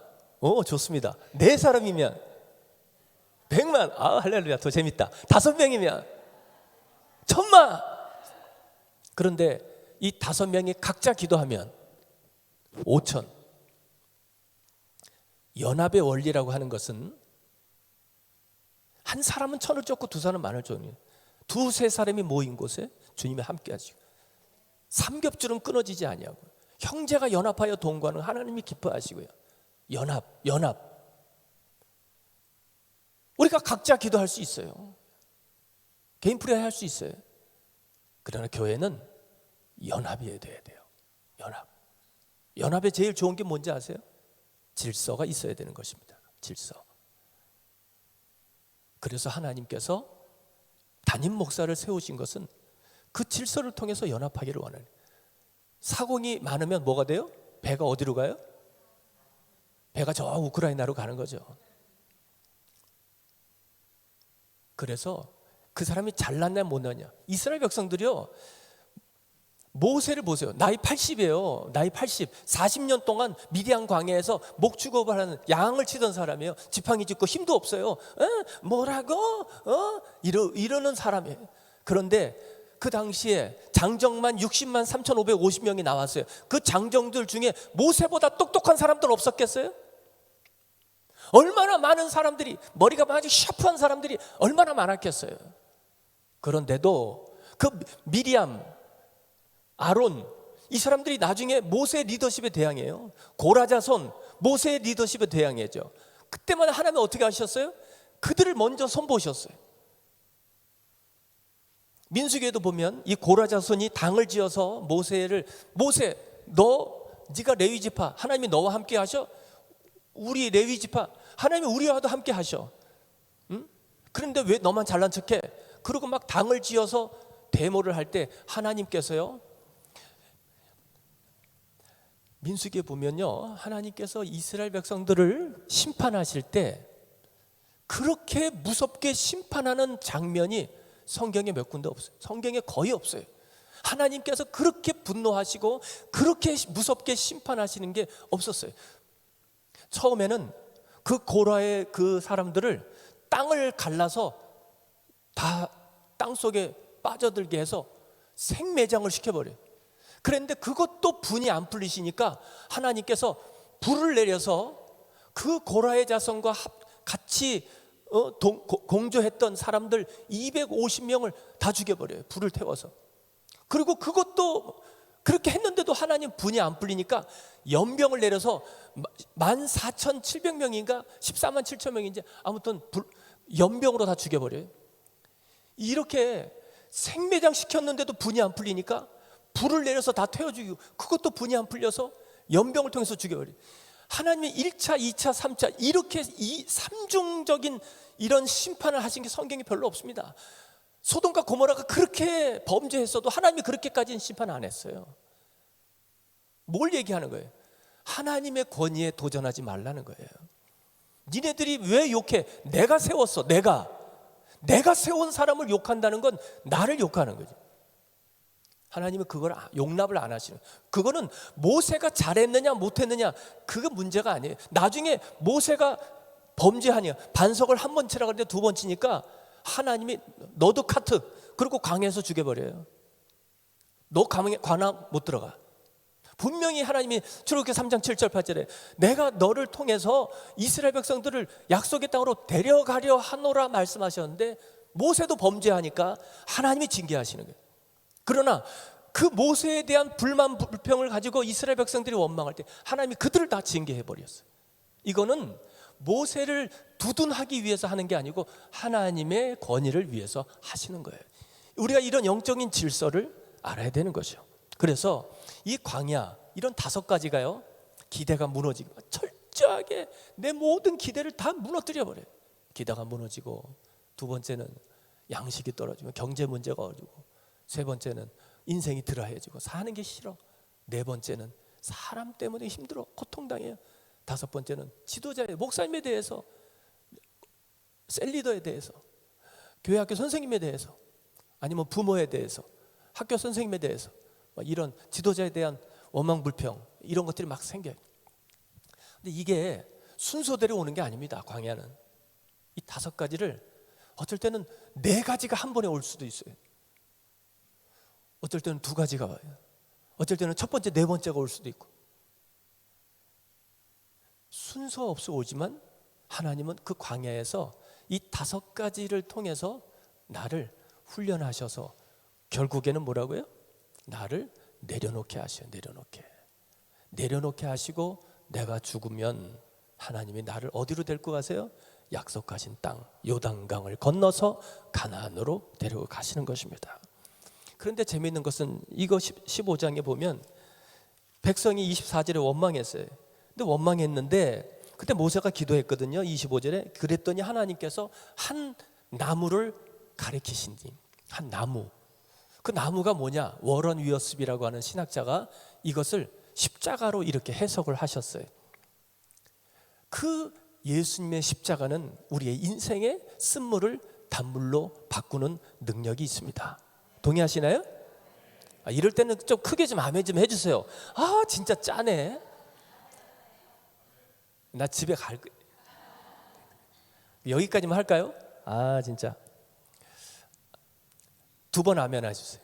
좋습니다. 네 사람이면 100만. 할렐루야, 더 재밌다. 5명이면 1000만. 그런데 이 5명이 각자 기도하면 5000. 연합의 원리라고 하는 것은 한 사람은 천을 쫓고 두 사람은 만을 쫓는, 두세 사람이 모인 곳에 주님이 함께 하시고 삼겹줄은 끊어지지 아니하고 형제가 연합하여 동거하는 하나님이 기뻐하시고요. 연합. 우리가 각자 기도할 수 있어요. 개인 프레이할 수 있어요. 그러나 교회는 연합이 돼야 돼요. 연합에 제일 좋은 게 뭔지 아세요? 질서가 있어야 되는 것입니다. 질서. 그래서 하나님께서 담임 목사를 세우신 것은 그 질서를 통해서 연합하기를 원하는. 사공이 많으면 뭐가 돼요? 배가 어디로 가요? 배가 저 우크라이나로 가는 거죠. 그래서 그 사람이 잘났냐 못났냐. 이스라엘 백성들이요, 모세를 보세요. 나이 80이에요. 나이 80. 40년 동안 미디안 광야에서 목축업을 하는, 양을 치던 사람이에요. 지팡이 짚고 힘도 없어요. 뭐라고? 이러는 사람이에요. 그런데 그 당시에 장정만 60만 3,550명이 나왔어요. 그 장정들 중에 모세보다 똑똑한 사람들 없었겠어요? 얼마나 많은 사람들이, 머리가 아주 샤프한 사람들이 얼마나 많았겠어요? 그런데도 그 미리암, 아론, 이 사람들이 나중에 모세의 리더십에 대항해요. 고라자손, 모세의 리더십에 대항해죠. 그때만 하나님은 어떻게 하셨어요? 그들을 먼저 선보셨어요. 민수기에도 보면 이 고라자손이 당을 지어서 모세를, 모세 네가 레위 지파, 하나님이 너와 함께 하셔. 우리 레위 지파, 하나님이 우리와도 함께 하셔. 응? 그런데 왜 너만 잘난 척해? 그리고 막 당을 지어서 데모를 할 때 하나님께서요, 민수기에 보면요, 하나님께서 이스라엘 백성들을 심판하실 때 그렇게 무섭게 심판하는 장면이 성경에 몇 군데 없어요. 성경에 거의 없어요. 하나님께서 그렇게 분노하시고 그렇게 무섭게 심판하시는 게 없었어요. 처음에는 그 고라의 그 사람들을 땅을 갈라서 다 땅속에 빠져들게 해서 생매장을 시켜버려요. 그런데 그것도 분이 안 풀리시니까 하나님께서 불을 내려서 그 고라의 자손과 같이 공조했던 사람들 250명을 다 죽여버려요. 불을 태워서. 그리고 그것도 그렇게 했는데도 하나님 분이 안 풀리니까 연병을 내려서 14,700명인가 14만 7천 명인지 아무튼 연병으로 다 죽여버려요. 이렇게 생매장 시켰는데도 분이 안 풀리니까 불을 내려서 다 태워 죽이고, 그것도 분이 안 풀려서 연병을 통해서 죽여버려요. 하나님이 1차, 2차, 3차 이렇게 이 삼중적인 이런 심판을 하신 게 성경에 별로 없습니다. 소돔과 고모라가 그렇게 범죄했어도 하나님이 그렇게까지는 심판 안 했어요. 뭘 얘기하는 거예요? 하나님의 권위에 도전하지 말라는 거예요. 니네들이 왜 욕해? 내가 세웠어. 내가 세운 사람을 욕한다는 건 나를 욕하는 거죠. 하나님은 그걸 용납을 안 하시는. 그거는 모세가 잘했느냐 못했느냐 그게 문제가 아니에요. 나중에 모세가 범죄하냐, 반석을 한 번 치라 그랬는데 두 번 치니까 하나님이 너도 카트, 그리고 광야에서 죽여버려요. 너 광야 못 들어가. 분명히 하나님이 출애굽기 3장 7절 8절에 내가 너를 통해서 이스라엘 백성들을 약속의 땅으로 데려가려 하노라 말씀하셨는데 모세도 범죄하니까 하나님이 징계하시는 거예요. 그러나 그 모세에 대한 불만 불평을 가지고 이스라엘 백성들이 원망할 때 하나님이 그들을 다 징계해버렸어요. 이거는 모세를 두둔하기 위해서 하는 게 아니고 하나님의 권위를 위해서 하시는 거예요. 우리가 이런 영적인 질서를 알아야 되는 거죠. 그래서 이 광야 이런 5가지가요, 기대가 무너지고 철저하게 내 모든 기대를 다 무너뜨려 버려요. 기대가 무너지고, 두 번째는 양식이 떨어지고 경제 문제가 오고, 세 번째는 인생이 드라해지고 사는 게 싫어. 네 번째는 사람 때문에 힘들어 고통당해요. 다섯 번째는 지도자의 목사님에 대해서, 셀리더에 대해서, 교회 학교 선생님에 대해서, 아니면 부모에 대해서, 학교 선생님에 대해서 이런 지도자에 대한 원망 불평 이런 것들이 막 생겨요. 근데 이게 순서대로 오는 게 아닙니다. 광야는 이 5가지를 어쩔 때는 4가지가 한 번에 올 수도 있어요. 어쩔 때는 2가지가 와요. 어쩔 때는 첫 번째, 네 번째가 올 수도 있고. 순서 없이 오지만 하나님은 그 광야에서 이 5가지를 통해서 나를 훈련하셔서 결국에는 뭐라고요? 나를 내려놓게 하셔요. 내려놓게 하시고 내가 죽으면 하나님이 나를 어디로 데리고 가세요? 약속하신 땅 요단강을 건너서 가나안으로 데려가시는 것입니다. 그런데 재미있는 것은 이거 15장에 보면 백성이 24절에 원망했어요. 근데 원망했는데 그때 모세가 기도했거든요. 25절에 그랬더니 하나님께서 한 나무를 가리키시니, 한 나무. 그 나무가 뭐냐? 워런 위어스비라고 하는 신학자가 이것을 십자가로 이렇게 해석을 하셨어요. 그 예수님의 십자가는 우리의 인생의 쓴물을 단물로 바꾸는 능력이 있습니다. 동의하시나요? 이럴 때는 좀 크게 좀 아멘 좀 해주세요. 아 진짜 짜네. 나 집에 갈 거야. 여기까지만 할까요? 아 진짜 두 번 아멘 해주세요.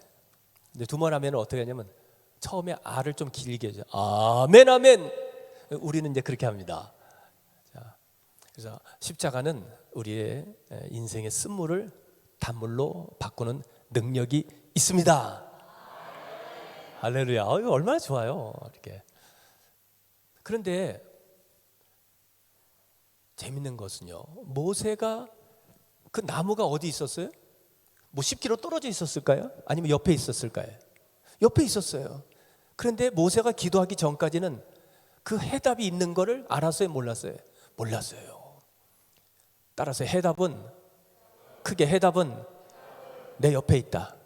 근데 두 번 아멘은 어떻게 하냐면 처음에 아를 좀 길게 해줘요. 아멘 아멘. 우리는 이제 그렇게 합니다. 자, 그래서 십자가는 우리의 인생의 쓴물을 단물로 바꾸는 능력이 있습니다. 할렐루야. 이거 얼마나 좋아요. 이렇게. 그런데 재밌는 것은요, 모세가 그 나무가 어디 있었어요? 뭐 10km 떨어져 있었을까요? 아니면 옆에 있었을까요? 옆에 있었어요. 그런데 모세가 기도하기 전까지는 그 해답이 있는 거를 알았어요? 몰랐어요? 몰랐어요. 따라서 크게 해답은 내 옆에 있다.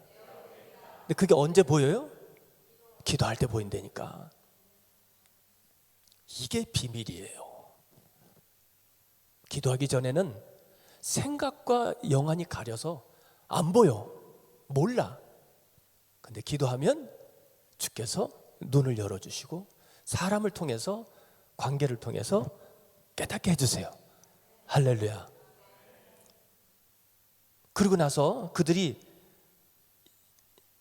근데 그게 언제 보여요? 기도할 때 보인다니까. 이게 비밀이에요. 기도하기 전에는 생각과 영안이 가려서 안 보여. 몰라. 근데 기도하면 주께서 눈을 열어주시고 사람을 통해서, 관계를 통해서 깨닫게 해주세요. 할렐루야. 그러고 나서 그들이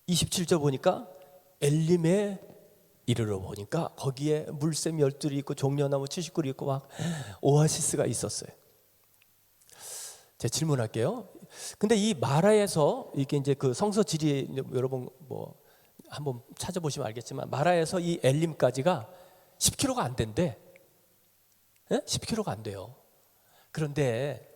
27절 보니까 엘림에 이르러 보니까 거기에 물샘 12이 있고 종려나무 70그루 있고 막 오아시스가 있었어요. 제가 질문할게요. 근데 이 마라에서 이게 이제 그 성서 지리 여러분 뭐 한번 찾아보시면 알겠지만 마라에서 이 엘림까지가 10km가 안 된대. 예? 10km가 안 돼요. 그런데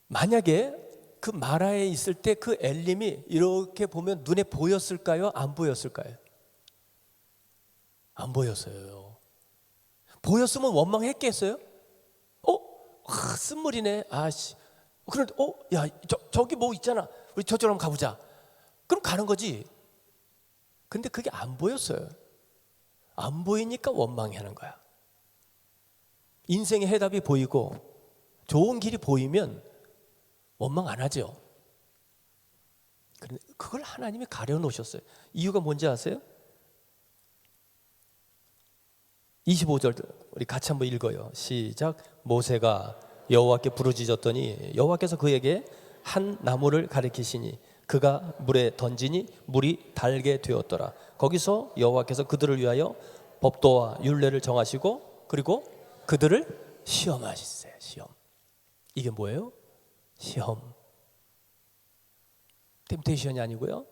만약에 그 마라에 있을 때 그 엘림이 이렇게 보면 눈에 보였을까요? 안 보였을까요? 안 보였어요. 보였으면 원망했겠어요? 쓴물이네. 아씨. 그런데 야, 저기 뭐 있잖아. 우리 저쪽으로 한번 가보자. 그럼 가는 거지. 근데 그게 안 보였어요. 안 보이니까 원망하는 거야. 인생의 해답이 보이고 좋은 길이 보이면 원망 안 하죠. 그런데 그걸 하나님이 가려놓으셨어요. 이유가 뭔지 아세요? 25절 우리 같이 한번 읽어요. 시작. 모세가 여호와께 부르짖었더니 여호와께서 그에게 한 나무를 가리키시니 그가 물에 던지니 물이 달게 되었더라. 거기서 여호와께서 그들을 위하여 법도와 율례를 정하시고 그리고 그들을 시험하시세요. 시험. 이게 뭐예요? 시험. 템테이션이 아니고요.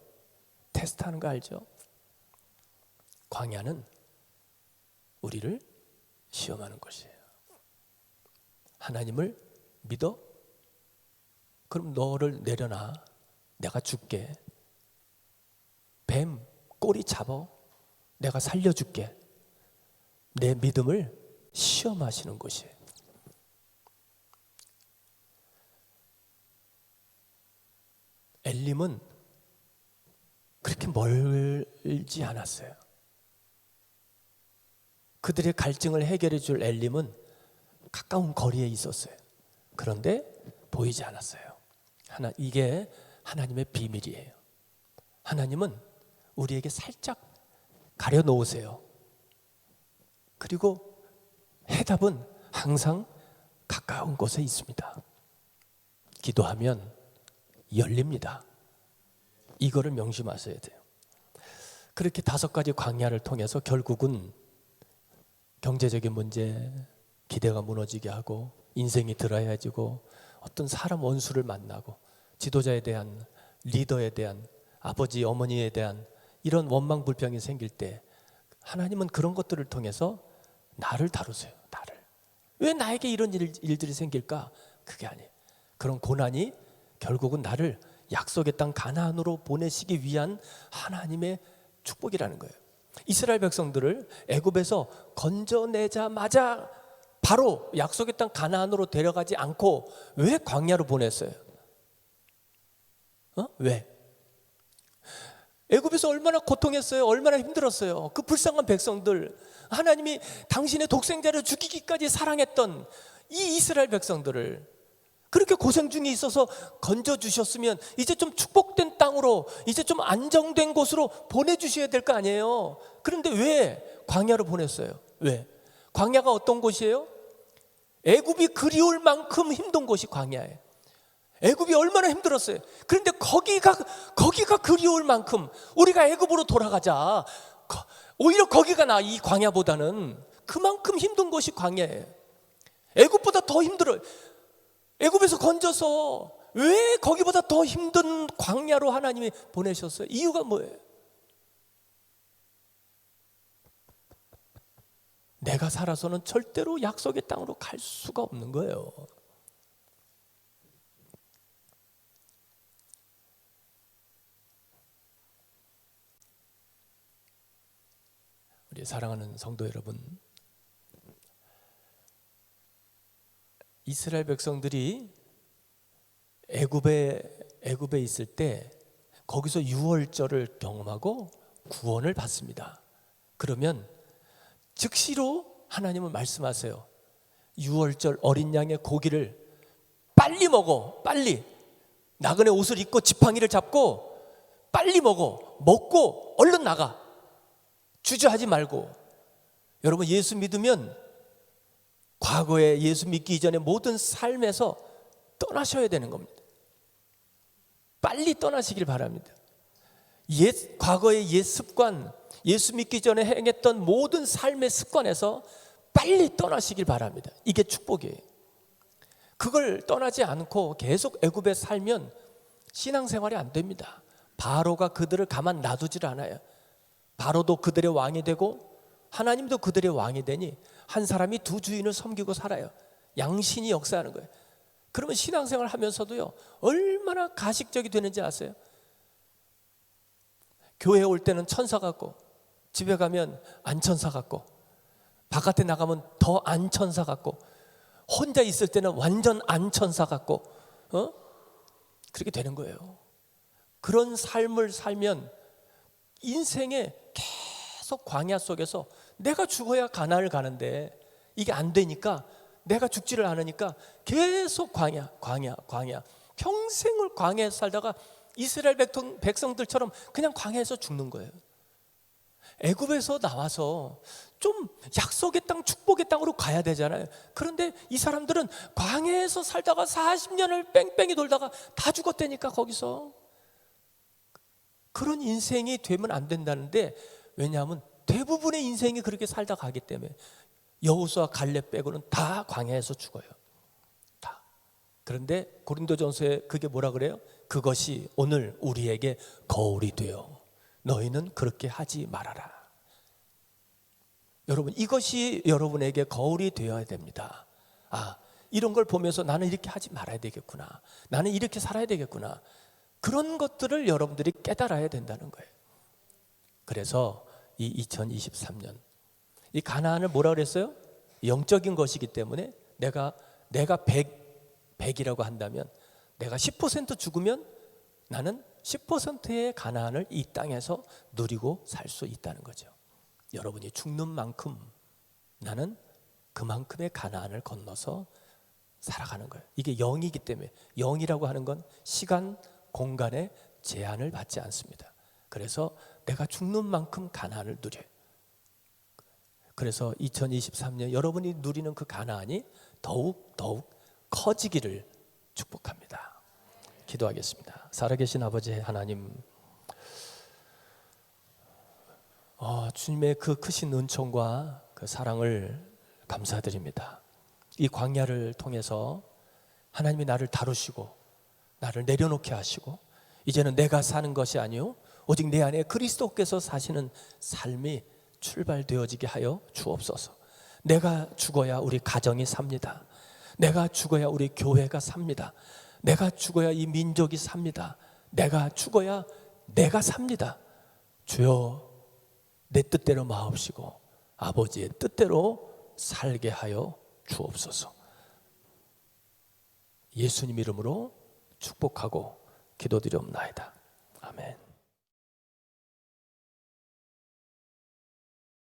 테스트하는 거 알죠? 광야는 우리를 시험하는 것이에요. 하나님을 믿어? 그럼 너를 내려놔. 내가 줄게. 뱀 꼬리 잡아. 내가 살려줄게. 내 믿음을 시험하시는 것이에요. 엘림은 그렇게 멀지 않았어요. 그들의 갈증을 해결해 줄 엘림은 가까운 거리에 있었어요. 그런데 보이지 않았어요. 이게 하나님의 비밀이에요. 하나님은 우리에게 살짝 가려놓으세요. 그리고 해답은 항상 가까운 곳에 있습니다. 기도하면 열립니다. 이거를 명심하셔야 돼요. 그렇게 5가지 광야를 통해서 결국은 경제적인 문제, 기대가 무너지게 하고 인생이 드라이해지고 어떤 사람 원수를 만나고 지도자에 대한, 리더에 대한, 아버지 어머니에 대한 이런 원망 불평이 생길 때 하나님은 그런 것들을 통해서 나를 다루세요. 나를. 왜 나에게 이런 일들이 생길까? 그게 아니에요. 그런 고난이 결국은 나를 약속의 땅 가나안으로 보내시기 위한 하나님의 축복이라는 거예요. 이스라엘 백성들을 애굽에서 건져내자마자 바로 약속의 땅 가나안으로 데려가지 않고 왜 광야로 보냈어요? 왜? 애굽에서 얼마나 고통했어요. 얼마나 힘들었어요. 그 불쌍한 백성들, 하나님이 당신의 독생자를 죽이기까지 사랑했던 이 이스라엘 백성들을 그렇게 고생 중에 있어서 건져주셨으면 이제 좀 축복된 땅으로, 이제 좀 안정된 곳으로 보내주셔야 될 거 아니에요. 그런데 왜 광야로 보냈어요? 왜? 광야가 어떤 곳이에요? 애굽이 그리울 만큼 힘든 곳이 광야예요. 애굽이 얼마나 힘들었어요. 그런데 거기가 그리울 만큼 우리가 애굽으로 돌아가자. 오히려 거기가 나, 이 광야보다는. 그만큼 힘든 곳이 광야예요. 애굽보다 더 힘들어요. 애굽에서 건져서 왜 거기보다 더 힘든 광야로 하나님이 보내셨어요? 이유가 뭐예요? 내가 살아서는 절대로 약속의 땅으로 갈 수가 없는 거예요. 우리 사랑하는 성도 여러분, 이스라엘 백성들이 애굽에 있을 때 거기서 유월절을 경험하고 구원을 받습니다. 그러면 즉시로 하나님은 말씀하세요. 유월절 어린 양의 고기를 빨리 먹어. 빨리. 나그네 옷을 입고 지팡이를 잡고 빨리 먹고 얼른 나가. 주저하지 말고. 여러분, 예수 믿으면 과거에 예수 믿기 이전의 모든 삶에서 떠나셔야 되는 겁니다. 빨리 떠나시길 바랍니다. 과거의 옛 습관, 예수 믿기 전에 행했던 모든 삶의 습관에서 빨리 떠나시길 바랍니다. 이게 축복이에요. 그걸 떠나지 않고 계속 애굽에 살면 신앙생활이 안 됩니다. 바로가 그들을 가만 놔두질 않아요. 바로도 그들의 왕이 되고 하나님도 그들의 왕이 되니 한 사람이 두 주인을 섬기고 살아요. 양신이 역사하는 거예요. 그러면 신앙생활 하면서도요, 얼마나 가식적이 되는지 아세요? 교회 올 때는 천사 같고, 집에 가면 안천사 같고, 바깥에 나가면 더 안천사 같고, 혼자 있을 때는 완전 안천사 같고, 그렇게 되는 거예요. 그런 삶을 살면 인생에 계속 광야 속에서 내가 죽어야 가나안을 가는데 이게 안 되니까, 내가 죽지를 않으니까 계속 광야. 평생을 광야에서 살다가 이스라엘 백성들처럼 그냥 광야에서 죽는 거예요. 애굽에서 나와서 좀 약속의 땅, 축복의 땅으로 가야 되잖아요. 그런데 이 사람들은 광야에서 살다가 40년을 뺑뺑이 돌다가 다 죽었다니까, 거기서. 그런 인생이 되면 안 된다는데, 왜냐하면 대부분의 인생이 그렇게 살다 가기 때문에. 여호수아 갈렙 빼고는 다 광야에서 죽어요. 다. 그런데 고린도전서에 그게 뭐라 그래요? 그것이 오늘 우리에게 거울이 되어 너희는 그렇게 하지 말아라. 여러분, 이것이 여러분에게 거울이 되어야 됩니다. 이런 걸 보면서 나는 이렇게 하지 말아야 되겠구나, 나는 이렇게 살아야 되겠구나, 그런 것들을 여러분들이 깨달아야 된다는 거예요. 그래서 이 2023년 이 가나안을 뭐라 그랬어요? 영적인 것이기 때문에 내가 100이라고 한다면 내가 10% 죽으면 나는 10%의 가나안을 이 땅에서 누리고 살 수 있다는 거죠. 여러분이 죽는 만큼 나는 그만큼의 가나안을 건너서 살아가는 거예요. 이게 영이기 때문에. 영이라고 하는 건 시간, 공간의 제한을 받지 않습니다. 그래서 내가 죽는 만큼 가나안을 누려요. 그래서 2023년 여러분이 누리는 그 가나안이 더욱 커지기를 축복합니다. 기도하겠습니다. 살아계신 아버지 하나님, 주님의 그 크신 은총과 그 사랑을 감사드립니다. 이 광야를 통해서 하나님이 나를 다루시고 나를 내려놓게 하시고, 이제는 내가 사는 것이 아니요 오직 내 안에 그리스도께서 사시는 삶이 출발되어지게 하여 주옵소서. 내가 죽어야 우리 가정이 삽니다. 내가 죽어야 우리 교회가 삽니다. 내가 죽어야 이 민족이 삽니다. 내가 죽어야 내가 삽니다. 주여, 내 뜻대로 마옵시고 아버지의 뜻대로 살게 하여 주옵소서. 예수님 이름으로 축복하고 기도드리옵나이다. 아멘.